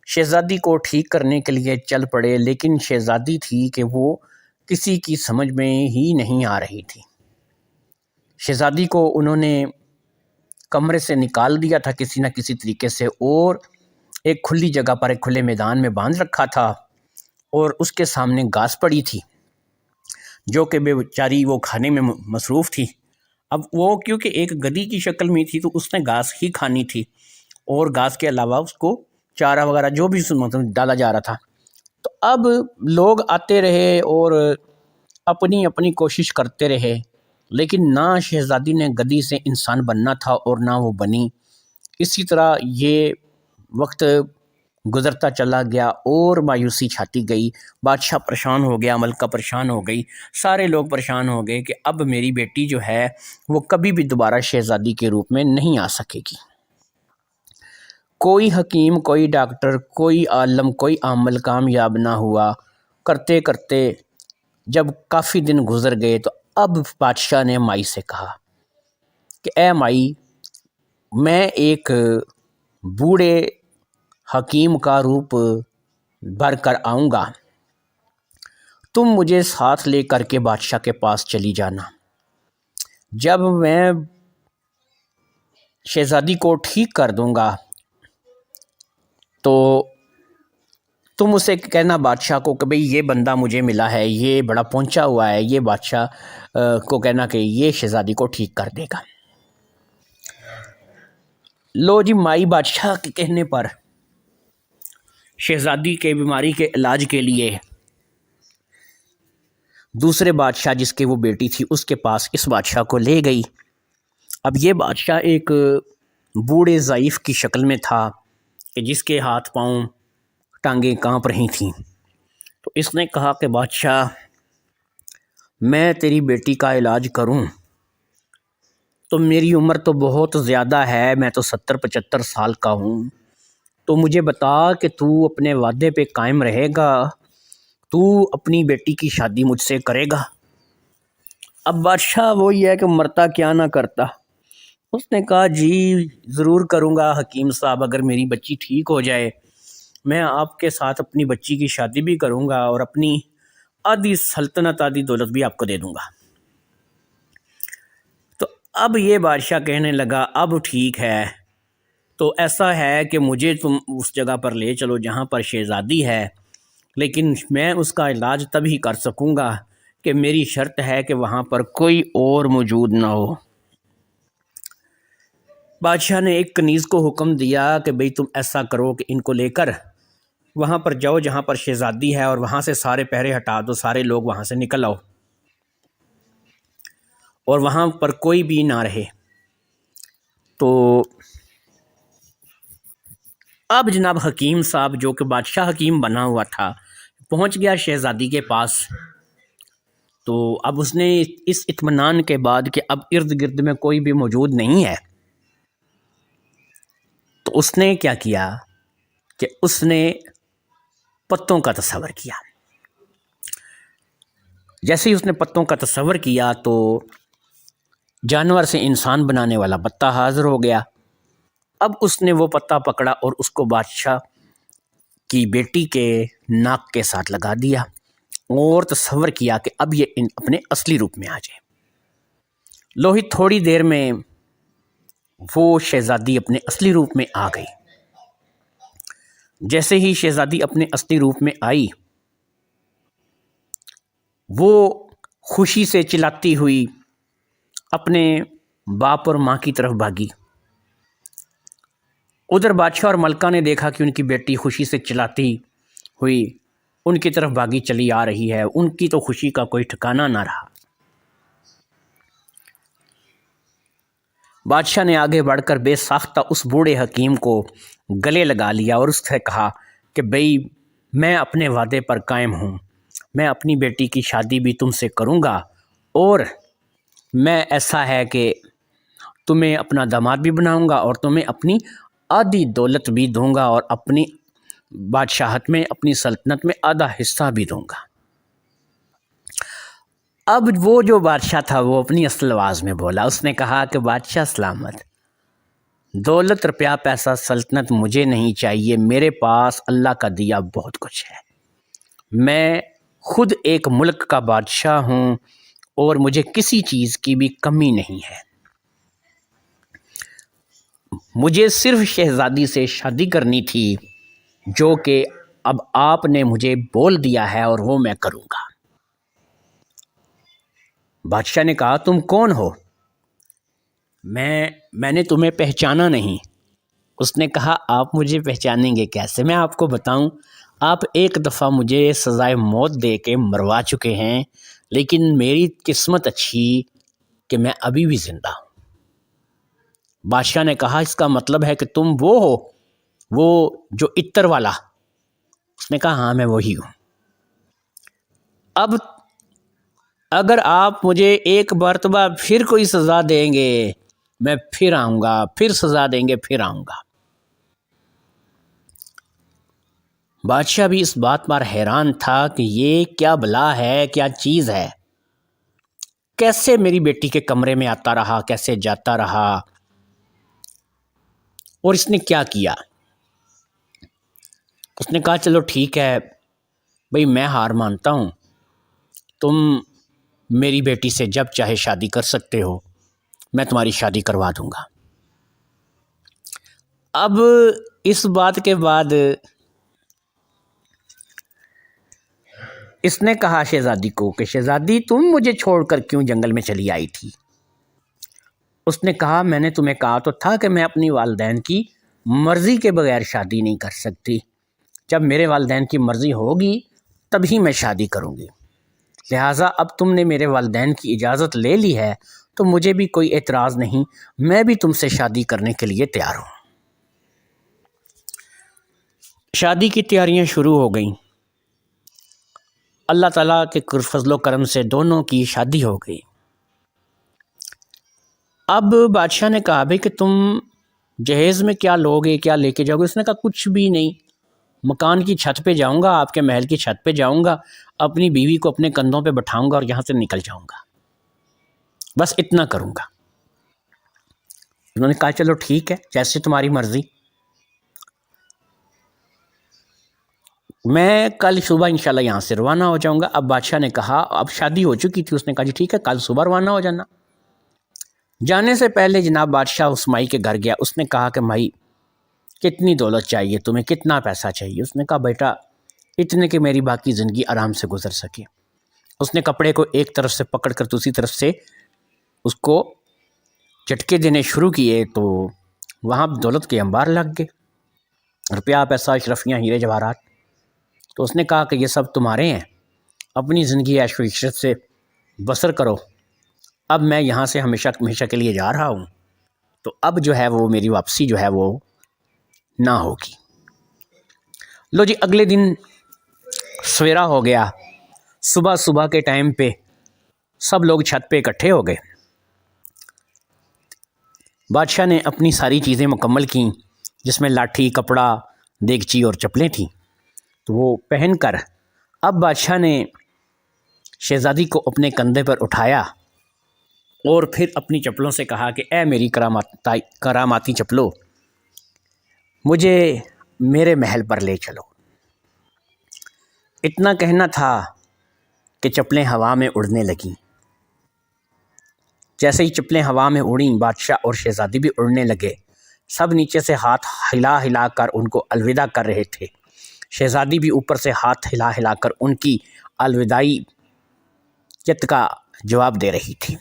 شہزادی کو ٹھیک کرنے کے لیے چل پڑے. لیکن شہزادی تھی کہ وہ کسی کی سمجھ میں ہی نہیں آ رہی تھی. شہزادی کو انہوں نے کمرے سے نکال دیا تھا کسی نہ کسی طریقے سے، اور ایک کھلی جگہ پر، ایک کھلے میدان میں باندھ رکھا تھا، اور اس کے سامنے گھاس پڑی تھی جو کہ بے چاری وہ کھانے میں مصروف تھی. اب وہ کیونکہ ایک گدی کی شکل میں تھی تو اس نے گھاس ہی کھانی تھی، اور گھاس کے علاوہ اس کو چارہ وغیرہ جو بھی ڈالا جا رہا تھا. تو اب لوگ آتے رہے اور اپنی اپنی کوشش کرتے رہے، لیکن نہ شہزادی نے گدی سے انسان بننا تھا اور نہ وہ بنی. اسی طرح یہ وقت گزرتا چلا گیا اور مایوسی چھاتی گئی. بادشاہ پریشان ہو گیا، ملکہ پریشان ہو گئی، سارے لوگ پریشان ہو گئے کہ اب میری بیٹی جو ہے وہ کبھی بھی دوبارہ شہزادی کے روپ میں نہیں آ سکے گی. کوئی حکیم، کوئی ڈاکٹر، کوئی عالم، کوئی عامل کامیاب نہ ہوا. کرتے کرتے جب کافی دن گزر گئے تو اب بادشاہ نے مائی سے کہا کہ اے مائی، میں ایک بوڑھے حکیم کا روپ بھر کر آؤں گا، تم مجھے ساتھ لے کر کے بادشاہ کے پاس چلی جانا. جب میں شہزادی کو ٹھیک کر دوں گا تو تم اسے کہنا بادشاہ کو کہ بھئی یہ بندہ مجھے ملا ہے، یہ بڑا پہنچا ہوا ہے، یہ بادشاہ کو کہنا کہ یہ شہزادی کو ٹھیک کر دے گا. لو جی مائی بادشاہ کے کہنے پر شہزادی کے بیماری کے علاج کے لیے دوسرے بادشاہ جس کے وہ بیٹی تھی اس کے پاس اس بادشاہ کو لے گئی۔ اب یہ بادشاہ ایک بوڑھے ضعیف کی شکل میں تھا کہ جس کے ہاتھ پاؤں ٹانگیں کانپ رہی تھیں۔ تو اس نے کہا کہ بادشاہ میں تیری بیٹی کا علاج کروں تو میری عمر تو بہت زیادہ ہے، میں تو 70-75 سال کا ہوں، تو مجھے بتا کہ تو اپنے وعدے پہ قائم رہے گا، تو اپنی بیٹی کی شادی مجھ سے کرے گا؟ اب بادشاہ وہی ہے کہ مرتا کیا نہ کرتا، اس نے کہا جی ضرور کروں گا حکیم صاحب، اگر میری بچی ٹھیک ہو جائے میں آپ کے ساتھ اپنی بچی کی شادی بھی کروں گا اور اپنی آدھی سلطنت آدھی دولت بھی آپ کو دے دوں گا۔ تو اب یہ بادشاہ کہنے لگا اب ٹھیک ہے، تو ایسا ہے کہ مجھے تم اس جگہ پر لے چلو جہاں پر شہزادی ہے، لیکن میں اس کا علاج تبھی کر سکوں گا کہ میری شرط ہے کہ وہاں پر کوئی اور موجود نہ ہو۔ بادشاہ نے ایک کنیز کو حکم دیا کہ بھئی تم ایسا کرو کہ ان کو لے کر وہاں پر جاؤ جہاں پر شہزادی ہے اور وہاں سے سارے پہرے ہٹا دو، سارے لوگ وہاں سے نکل آؤ اور وہاں پر کوئی بھی نہ رہے۔ تو اب جناب حکیم صاحب جو کہ بادشاہ حکیم بنا ہوا تھا پہنچ گیا شہزادی کے پاس۔ تو اب اس نے اس اطمینان کے بعد کہ اب ارد گرد میں کوئی بھی موجود نہیں ہے، تو اس نے کیا کیا کہ اس نے پتوں کا تصور کیا۔ جیسے ہی اس نے پتوں کا تصور کیا تو جانور سے انسان بنانے والا پتا حاضر ہو گیا۔ اب اس نے وہ پتا پکڑا اور اس کو بادشاہ کی بیٹی کے ناک کے ساتھ لگا دیا اور تصور کیا کہ اب یہ اپنے اصلی روپ میں آ جائے۔ لو ہی تھوڑی دیر میں وہ شہزادی اپنے اصلی روپ میں آ گئی۔ جیسے ہی شہزادی اپنے اصلی روپ میں آئی وہ خوشی سے چلاتی ہوئی اپنے باپ اور ماں کی طرف بھاگی۔ ادھر بادشاہ اور ملکہ نے دیکھا کہ ان کی بیٹی خوشی سے چلاتی ہوئی ان کی طرف بھاگی چلی آ رہی ہے، ان کی تو خوشی کا کوئی ٹھکانہ نہ رہا۔ بادشاہ نے آگے بڑھ کر بے ساختہ اس بوڑھے حکیم کو گلے لگا لیا اور اس سے کہا کہ بھئی میں اپنے وعدے پر قائم ہوں، میں اپنی بیٹی کی شادی بھی تم سے کروں گا اور میں ایسا ہے کہ تمہیں اپنا داماد بھی بناؤں گا اور تمہیں اپنی آدھی دولت بھی دوں گا اور اپنی بادشاہت میں اپنی سلطنت میں آدھا حصہ بھی دوں گا۔ اب وہ جو بادشاہ تھا وہ اپنی اصل آواز میں بولا، اس نے کہا کہ بادشاہ سلامت، دولت روپیہ پیسہ سلطنت مجھے نہیں چاہیے، میرے پاس اللہ کا دیا بہت کچھ ہے، میں خود ایک ملک کا بادشاہ ہوں اور مجھے کسی چیز کی بھی کمی نہیں ہے، مجھے صرف شہزادی سے شادی کرنی تھی جو کہ اب آپ نے مجھے بول دیا ہے اور وہ میں کروں گا۔ بادشاہ نے کہا تم کون ہو؟ میں نے تمہیں پہچانا نہیں۔ اس نے کہا آپ مجھے پہچانیں گے کیسے؟ میں آپ کو بتاؤں، آپ ایک دفعہ مجھے سزائے موت دے کے مروا چکے ہیں، لیکن میری قسمت اچھی کہ میں ابھی بھی زندہ ہوں۔ بادشاہ نے کہا اس کا مطلب ہے کہ تم وہ ہو، وہ جو عطر والا؟ اس نے کہا ہاں میں وہی ہوں۔ اب اگر آپ مجھے ایک مرتبہ پھر کوئی سزا دیں گے میں پھر آؤں گا، پھر سزا دیں گے پھر آؤں گا۔ بادشاہ بھی اس بات پر حیران تھا کہ یہ کیا بلا ہے، کیا چیز ہے، کیسے میری بیٹی کے کمرے میں آتا رہا، کیسے جاتا رہا اور اس نے کیا کیا؟ اس نے کہا چلو ٹھیک ہے بھئی میں ہار مانتا ہوں، تم میری بیٹی سے جب چاہے شادی کر سکتے ہو، میں تمہاری شادی کروا دوں گا۔ اب اس بات کے بعد اس نے کہا شہزادی کو کہ شہزادی تم مجھے چھوڑ کر کیوں جنگل میں چلی آئی تھی؟ اس نے کہا میں نے تمہیں کہا تو تھا کہ میں اپنی والدین کی مرضی کے بغیر شادی نہیں کر سکتی، جب میرے والدین کی مرضی ہوگی تبھی میں شادی کروں گی، لہٰذا اب تم نے میرے والدین کی اجازت لے لی ہے تو مجھے بھی کوئی اعتراض نہیں، میں بھی تم سے شادی کرنے کے لیے تیار ہوں۔ شادی کی تیاریاں شروع ہو گئیں۔ اللہ تعالیٰ کے فضل و کرم سے دونوں کی شادی ہو گئی۔ اب بادشاہ نے کہا بھائی کہ تم جہیز میں کیا لوگے، کیا لے کے جاؤ گے؟ اس نے کہا کچھ بھی نہیں، مکان کی چھت پہ جاؤں گا، آپ کے محل کی چھت پہ جاؤں گا، اپنی بیوی کو اپنے کندھوں پہ بٹھاؤں گا اور یہاں سے نکل جاؤں گا، بس اتنا کروں گا۔ انہوں نے کہا چلو ٹھیک ہے، جیسے تمہاری مرضی، میں کل صبح انشاءاللہ یہاں سے روانہ ہو جاؤں گا۔ اب بادشاہ نے کہا، اب شادی ہو چکی تھی، اس نے کہا جی ٹھیک ہے کل صبح روانہ ہو جانا۔ جانے سے پہلے جناب بادشاہ اس مائی کے گھر گیا۔ اس نے کہا کہ مائی کتنی دولت چاہیے تمہیں، کتنا پیسہ چاہیے؟ اس نے کہا بیٹا اتنے کہ میری باقی زندگی آرام سے گزر سکے۔ اس نے کپڑے کو ایک طرف سے پکڑ کر دوسری طرف سے اس کو جھٹکے دینے شروع کیے تو وہاں دولت کے انبار لگ گئے، روپیہ پیسہ اشرفیاں ہیرے جواہرات۔ تو اس نے کہا کہ یہ سب تمہارے ہیں، اپنی زندگی عیش و عشرت سے بسر کرو، اب میں یہاں سے ہمیشہ ہمیشہ کے لیے جا رہا ہوں، تو اب جو ہے وہ میری واپسی جو ہے وہ نہ ہوگی۔ لو جی اگلے دن سویرا ہو گیا، صبح صبح کے ٹائم پہ سب لوگ چھت پہ اکٹھے ہو گئے۔ بادشاہ نے اپنی ساری چیزیں مکمل کیں، جس میں لاٹھی، کپڑا، دیگچی اور چپلیں تھیں، تو وہ پہن کر اب بادشاہ نے شہزادی کو اپنے کندھے پر اٹھایا اور پھر اپنی چپلوں سے کہا کہ اے میری کراماتی چپلو، مجھے میرے محل پر لے چلو۔ اتنا کہنا تھا کہ چپلیں ہوا میں اڑنے لگیں۔ جیسے ہی چپلیں ہوا میں اڑیں، بادشاہ اور شہزادی بھی اڑنے لگے۔ سب نیچے سے ہاتھ ہلا ہلا کر ان کو الوداع کر رہے تھے۔ شہزادی بھی اوپر سے ہاتھ ہلا ہلا کر ان کی الوداعی چت کا جواب دے رہی تھی۔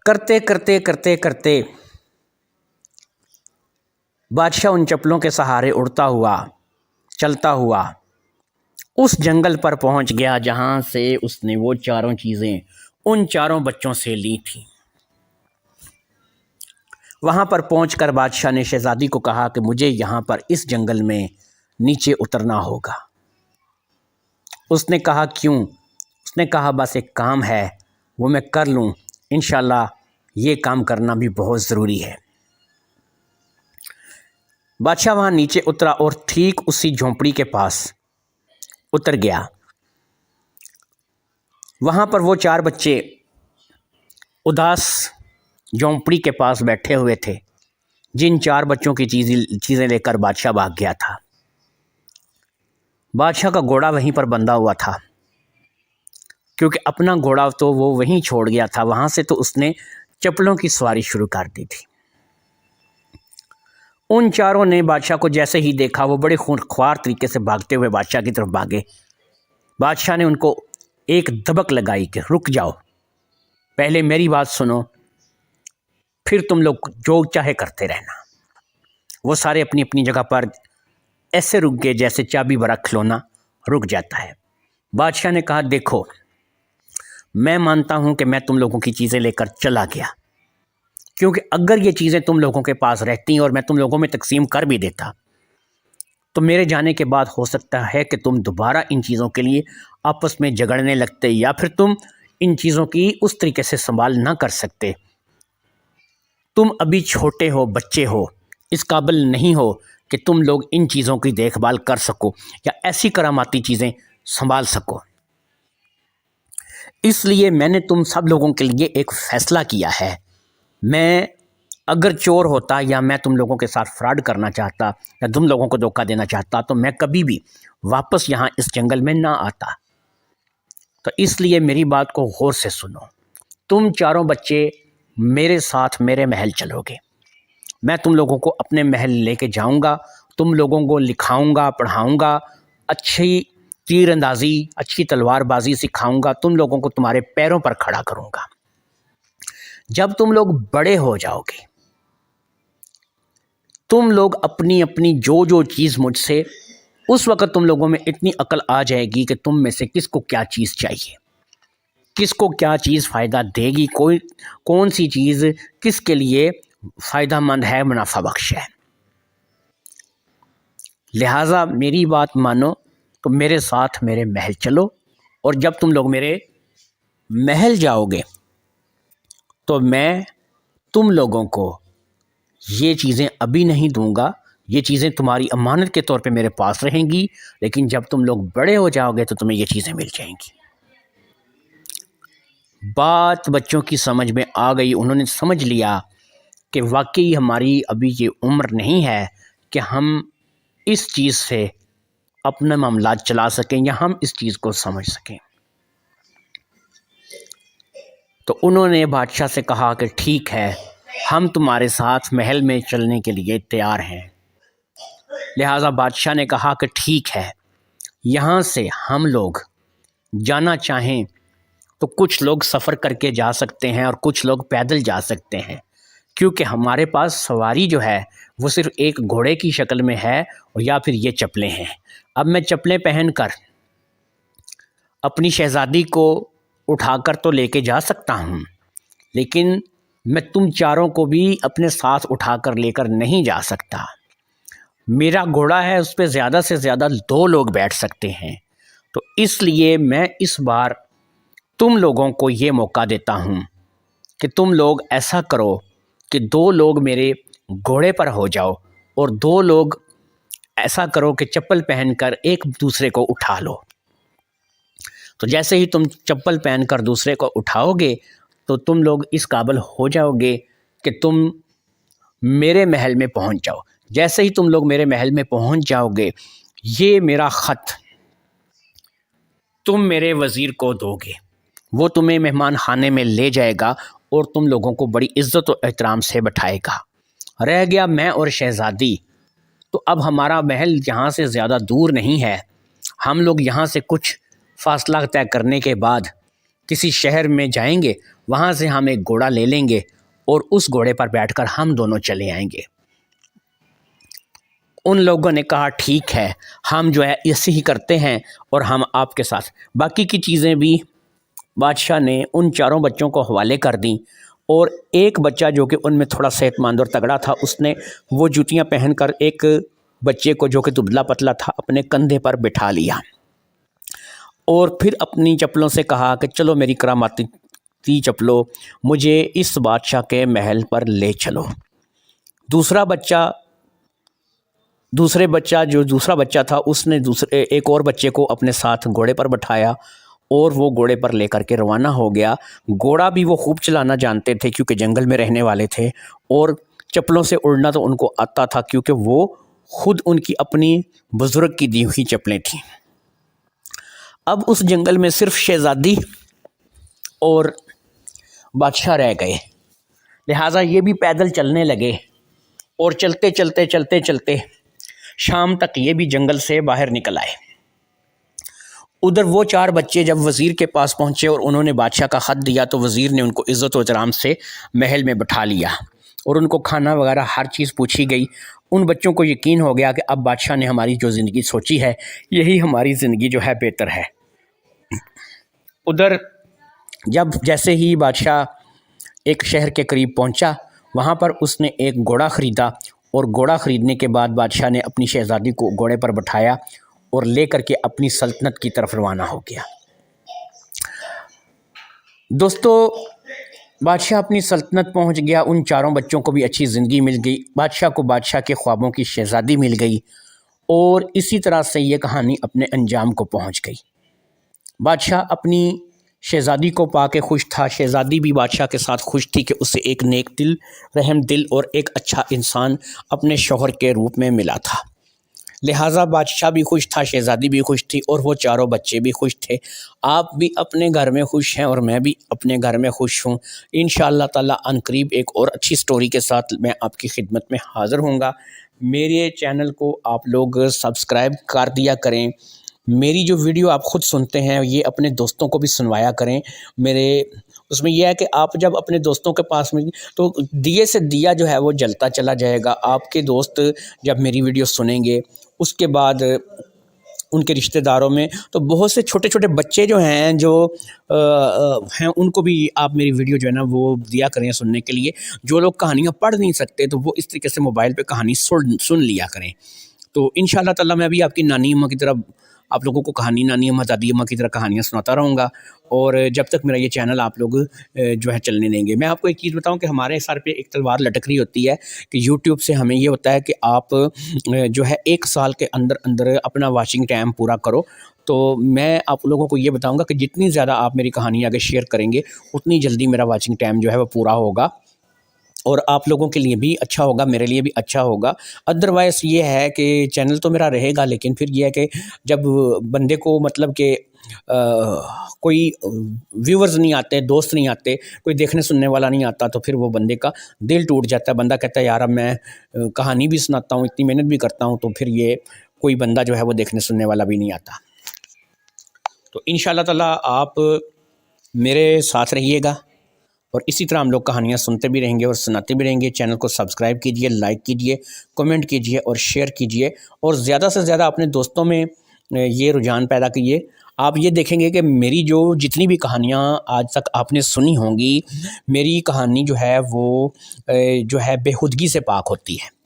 کرتے کرتے کرتے کرتے بادشاہ ان چپلوں کے سہارے اڑتا ہوا، چلتا ہوا اس جنگل پر پہنچ گیا جہاں سے اس نے وہ چاروں چیزیں ان چاروں بچوں سے لی تھیں۔ وہاں پر پہنچ کر بادشاہ نے شہزادی کو کہا کہ مجھے یہاں پر اس جنگل میں نیچے اترنا ہوگا۔ اس نے کہا کیوں؟ اس نے کہا بس ایک کام ہے، وہ میں کر لوں، انشاءاللہ یہ کام کرنا بھی بہت ضروری ہے۔ بادشاہ وہاں نیچے اترا اور ٹھیک اسی جھونپڑی کے پاس اتر گیا۔ وہاں پر وہ چار بچے اداس جھونپڑی کے پاس بیٹھے ہوئے تھے، جن چار بچوں کی چیزیں لے کر بادشاہ بھاگ گیا تھا۔ بادشاہ کا گھوڑا وہیں پر بندھا ہوا تھا، کیونکہ اپنا گھوڑا تو وہ وہیں چھوڑ گیا تھا، وہاں سے تو اس نے چپلوں کی سواری شروع کر دی تھی۔ ان چاروں نے بادشاہ کو جیسے ہی دیکھا وہ بڑے خونخوار طریقے سے بھاگتے ہوئے بادشاہ کی طرف بھاگے۔ بادشاہ نے ان کو ایک دبک لگائی کہ رک جاؤ، پہلے میری بات سنو، پھر تم لوگ جو چاہے کرتے رہنا۔ وہ سارے اپنی اپنی جگہ پر ایسے رک گئے جیسے چابی بھرا کھلونا رک جاتا ہے۔ بادشاہ نے کہا دیکھو، میں مانتا ہوں کہ میں تم لوگوں کی چیزیں لے کر چلا گیا، کیونکہ اگر یہ چیزیں تم لوگوں کے پاس رہتی اور میں تم لوگوں میں تقسیم کر بھی دیتا تو میرے جانے کے بعد ہو سکتا ہے کہ تم دوبارہ ان چیزوں کے لیے آپس میں جھگڑنے لگتے، یا پھر تم ان چیزوں کی اس طریقے سے سنبھال نہ کر سکتے۔ تم ابھی چھوٹے ہو، بچے ہو، اس قابل نہیں ہو کہ تم لوگ ان چیزوں کی دیکھ بھال کر سکو یا ایسی کراماتی چیزیں سنبھال سکو۔ اس لیے میں نے تم سب لوگوں کے لیے ایک فیصلہ کیا ہے۔ میں اگر چور ہوتا یا میں تم لوگوں کے ساتھ فراڈ کرنا چاہتا یا تم لوگوں کو دھوکہ دینا چاہتا تو میں کبھی بھی واپس یہاں اس جنگل میں نہ آتا۔ تو اس لیے میری بات کو غور سے سنو، تم چاروں بچے میرے ساتھ میرے محل چلو گے، میں تم لوگوں کو اپنے محل لے کے جاؤں گا، تم لوگوں کو لکھاؤں گا، پڑھاؤں گا، اچھی تیر اندازی، اچھی تلوار بازی سکھاؤں گا، تم لوگوں کو تمہارے پیروں پر کھڑا کروں گا۔ جب تم لوگ بڑے ہو جاؤ گے تم لوگ اپنی اپنی جو چیز مجھ سے، اس وقت تم لوگوں میں اتنی عقل آ جائے گی کہ تم میں سے کس کو کیا چیز چاہیے، کس کو کیا چیز فائدہ دے گی، کون سی چیز کس کے لیے فائدہ مند ہے، منافع بخش ہے۔ لہٰذا میری بات مانو تو میرے ساتھ میرے محل چلو، اور جب تم لوگ میرے محل جاؤ گے تو میں تم لوگوں کو یہ چیزیں ابھی نہیں دوں گا، یہ چیزیں تمہاری امانت کے طور پہ میرے پاس رہیں گی، لیکن جب تم لوگ بڑے ہو جاؤ گے تو تمہیں یہ چیزیں مل جائیں گی۔ بات بچوں کی سمجھ میں آ گئی، انہوں نے سمجھ لیا کہ واقعی ہماری ابھی یہ عمر نہیں ہے کہ ہم اس چیز سے اپنا معاملات چلا سکیں یا ہم اس چیز کو سمجھ سکیں۔ تو انہوں نے بادشاہ سے کہا کہ ٹھیک ہے، ہم تمہارے ساتھ محل میں چلنے کے لیے تیار ہیں۔ لہٰذا بادشاہ نے کہا کہ ٹھیک ہے، یہاں سے ہم لوگ جانا چاہیں تو کچھ لوگ سفر کر کے جا سکتے ہیں اور کچھ لوگ پیدل جا سکتے ہیں، کیونکہ ہمارے پاس سواری جو ہے وہ صرف ایک گھوڑے کی شکل میں ہے اور یا پھر یہ چپلیں ہیں۔ اب میں چپلیں پہن کر اپنی شہزادی کو اٹھا کر تو لے کے جا سکتا ہوں، لیکن میں تم چاروں کو بھی اپنے ساتھ اٹھا کر لے کر نہیں جا سکتا۔ میرا گھوڑا ہے، اس پہ زیادہ سے زیادہ 2 لوگ بیٹھ سکتے ہیں، تو اس لیے میں اس بار تم لوگوں کو یہ موقع دیتا ہوں کہ تم لوگ ایسا کرو کہ 2 لوگ میرے گھوڑے پر ہو جاؤ اور 2 لوگ ایسا کرو کہ چپل پہن کر ایک دوسرے کو اٹھا لو۔ تو جیسے ہی تم چپل پہن کر دوسرے کو اٹھاؤ گے تو تم لوگ اس قابل ہو جاؤ گے کہ تم میرے محل میں پہنچ جاؤ۔ جیسے ہی تم لوگ میرے محل میں پہنچ جاؤ گے، یہ میرا خط تم میرے وزیر کو دو گے، وہ تمہیں مہمان خانے میں لے جائے گا اور تم لوگوں کو بڑی عزت و احترام سے بٹھائے گا۔ رہ گیا میں اور شہزادی، تو اب ہمارا محل یہاں سے زیادہ دور نہیں ہے، ہم لوگ یہاں سے کچھ فاصلہ طے کرنے کے بعد کسی شہر میں جائیں گے، وہاں سے ہم ایک گھوڑا لے لیں گے اور اس گھوڑے پر بیٹھ کر ہم دونوں چلے آئیں گے۔ ان لوگوں نے کہا ٹھیک ہے، ہم جو ہے ایسے ہی کرتے ہیں اور ہم آپ کے ساتھ۔ باقی کی چیزیں بھی بادشاہ نے ان چاروں بچوں کو حوالے کر دیں، اور ایک بچہ جو کہ ان میں تھوڑا صحت مند اور تگڑا تھا، اس نے وہ جوتیاں پہن کر ایک بچے کو جو کہ دبلا پتلا تھا اپنے کندھے پر بٹھا لیا، اور پھر اپنی چپلوں سے کہا کہ چلو میری کرامتی چپلو، مجھے اس بادشاہ کے محل پر لے چلو۔ دوسرا بچہ تھا، اس نے ایک اور بچے کو اپنے ساتھ گھوڑے پر بٹھایا اور وہ گھوڑے پر لے کر کے روانہ ہو گیا۔ گھوڑا بھی وہ خوب چلانا جانتے تھے کیونکہ جنگل میں رہنے والے تھے، اور چپلوں سے اڑنا تو ان کو آتا تھا کیونکہ وہ خود ان کی اپنی بزرگ کی دی ہوئی چپلیں تھیں۔ اب اس جنگل میں صرف شہزادی اور بادشاہ رہ گئے، لہٰذا یہ بھی پیدل چلنے لگے، اور چلتے شام تک یہ بھی جنگل سے باہر نکل آئے۔ ادھر وہ 4 بچے جب وزیر کے پاس پہنچے اور انہوں نے بادشاہ کا خط دیا تو وزیر نے ان کو عزت و احترام سے محل میں بٹھا لیا اور ان کو کھانا وغیرہ ہر چیز پوچھی گئی۔ ان بچوں کو یقین ہو گیا کہ اب بادشاہ نے ہماری جو زندگی سوچی ہے یہی ہماری زندگی جو ہے بہتر ہے۔ ادھر جیسے ہی بادشاہ ایک شہر کے قریب پہنچا، وہاں پر اس نے ایک گھوڑا خریدا، اور گھوڑا خریدنے کے بعد بادشاہ نے اپنی شہزادی کو گھوڑے پر بٹھایا اور لے کر کے اپنی سلطنت کی طرف روانہ ہو گیا۔ دوستو، بادشاہ اپنی سلطنت پہنچ گیا، ان 4 بچوں کو بھی اچھی زندگی مل گئی، بادشاہ کو بادشاہ کے خوابوں کی شہزادی مل گئی، اور اسی طرح سے یہ کہانی اپنے انجام کو پہنچ گئی۔ بادشاہ اپنی شہزادی کو پا کے خوش تھا، شہزادی بھی بادشاہ کے ساتھ خوش تھی کہ اسے ایک نیک دل، رحم دل اور ایک اچھا انسان اپنے شوہر کے روپ میں ملا تھا۔ لہٰذا بادشاہ بھی خوش تھا، شہزادی بھی خوش تھی، اور وہ 4 بچے بھی خوش تھے۔ آپ بھی اپنے گھر میں خوش ہیں اور میں بھی اپنے گھر میں خوش ہوں۔ انشاءاللہ تعالیٰ عنقریب ایک اور اچھی سٹوری کے ساتھ میں آپ کی خدمت میں حاضر ہوں گا۔ میرے چینل کو آپ لوگ سبسکرائب کر دیا کریں، میری جو ویڈیو آپ خود سنتے ہیں یہ اپنے دوستوں کو بھی سنوایا کریں، میرے اس میں یہ ہے کہ آپ جب اپنے دوستوں کے پاس میں تو دیے سے دیا جو ہے وہ جلتا چلا جائے گا. آپ کے دوست جب میری ویڈیو سنیں گے اس کے بعد ان کے رشتہ داروں میں تو بہت سے چھوٹے چھوٹے بچے جو ہیں جو ہیں ان کو بھی آپ میری ویڈیو جو ہے نا وہ دیا کریں سننے کے لیے. جو لوگ کہانیاں پڑھ نہیں سکتے تو وہ اس طریقے سے موبائل پہ کہانی سن لیا کریں. تو ان شاء اللہ تعالیٰ میں بھی آپ کی نانی اماں کی طرح آپ لوگوں کو کہانی نانی اماں دادی اماں کی طرح کہانیاں سناتا رہوں گا، اور جب تک میرا یہ چینل آپ لوگ جو ہے چلنے دیں گے. میں آپ کو ایک چیز بتاؤں کہ ہمارے سر پہ ایک تلوار لٹک رہی ہوتی ہے کہ یوٹیوب سے ہمیں یہ ہوتا ہے کہ آپ جو ہے 1 سال کے اندر اندر اپنا واچنگ ٹائم پورا کرو. تو میں آپ لوگوں کو یہ بتاؤں گا کہ جتنی زیادہ آپ میری کہانی آگے شیئر کریں گے اتنی جلدی میرا واچنگ ٹائم جو ہے وہ پورا ہوگا، اور آپ لوگوں کے لیے بھی اچھا ہوگا، میرے لیے بھی اچھا ہوگا. ادروائز یہ ہے کہ چینل تو میرا رہے گا، لیکن پھر یہ ہے کہ جب بندے کو مطلب کہ کوئی ویورز نہیں آتے، دوست نہیں آتے، کوئی دیکھنے سننے والا نہیں آتا، تو پھر وہ بندے کا دل ٹوٹ جاتا ہے. بندہ کہتا ہے یار اب میں کہانی بھی سناتا ہوں، اتنی محنت بھی کرتا ہوں، تو پھر یہ کوئی بندہ جو ہے وہ دیکھنے سننے والا بھی نہیں آتا. تو ان شاء اللہ تعالیٰ آپ میرے ساتھ رہیے گا، اور اسی طرح ہم لوگ کہانیاں سنتے بھی رہیں گے اور سناتے بھی رہیں گے. چینل کو سبسکرائب کیجئے، لائک کیجئے، کمنٹ کیجئے اور شیئر کیجئے، اور زیادہ سے زیادہ اپنے دوستوں میں یہ رجحان پیدا کیجئے. آپ یہ دیکھیں گے کہ میری جو جتنی بھی کہانیاں آج تک آپ نے سنی ہوں گی، میری کہانی جو ہے وہ جو ہے بےخودگی سے پاک ہوتی ہے.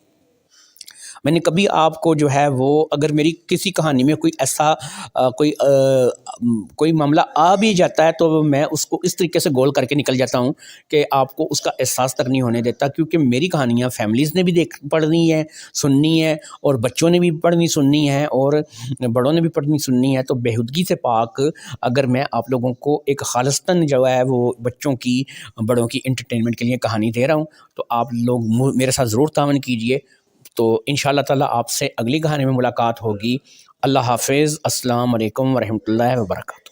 میں نے کبھی آپ کو جو ہے وہ اگر میری کسی کہانی میں کوئی ایسا کوئی معاملہ آ بھی جاتا ہے تو میں اس کو اس طریقے سے گول کر کے نکل جاتا ہوں کہ آپ کو اس کا احساس تک نہیں ہونے دیتا، کیونکہ میری کہانیاں فیملیز نے بھی پڑھنی ہے، سننی ہے، اور بچوں نے بھی پڑھنی سننی ہے، اور بڑوں نے بھی پڑھنی سننی ہے. تو بےہودگی سے پاک اگر میں آپ لوگوں کو ایک خالصتاً جو ہے وہ بچوں کی بڑوں کی انٹرٹینمنٹ کے لیے کہانی دے رہا ہوں، تو آپ لوگ میرے ساتھ ضرور تعاون کیجئے. تو ان شاء اللہ تعالیٰ آپ سے اگلی کہانی میں ملاقات ہوگی. اللہ حافظ. السلام علیکم ورحمۃ اللہ وبرکاتہ.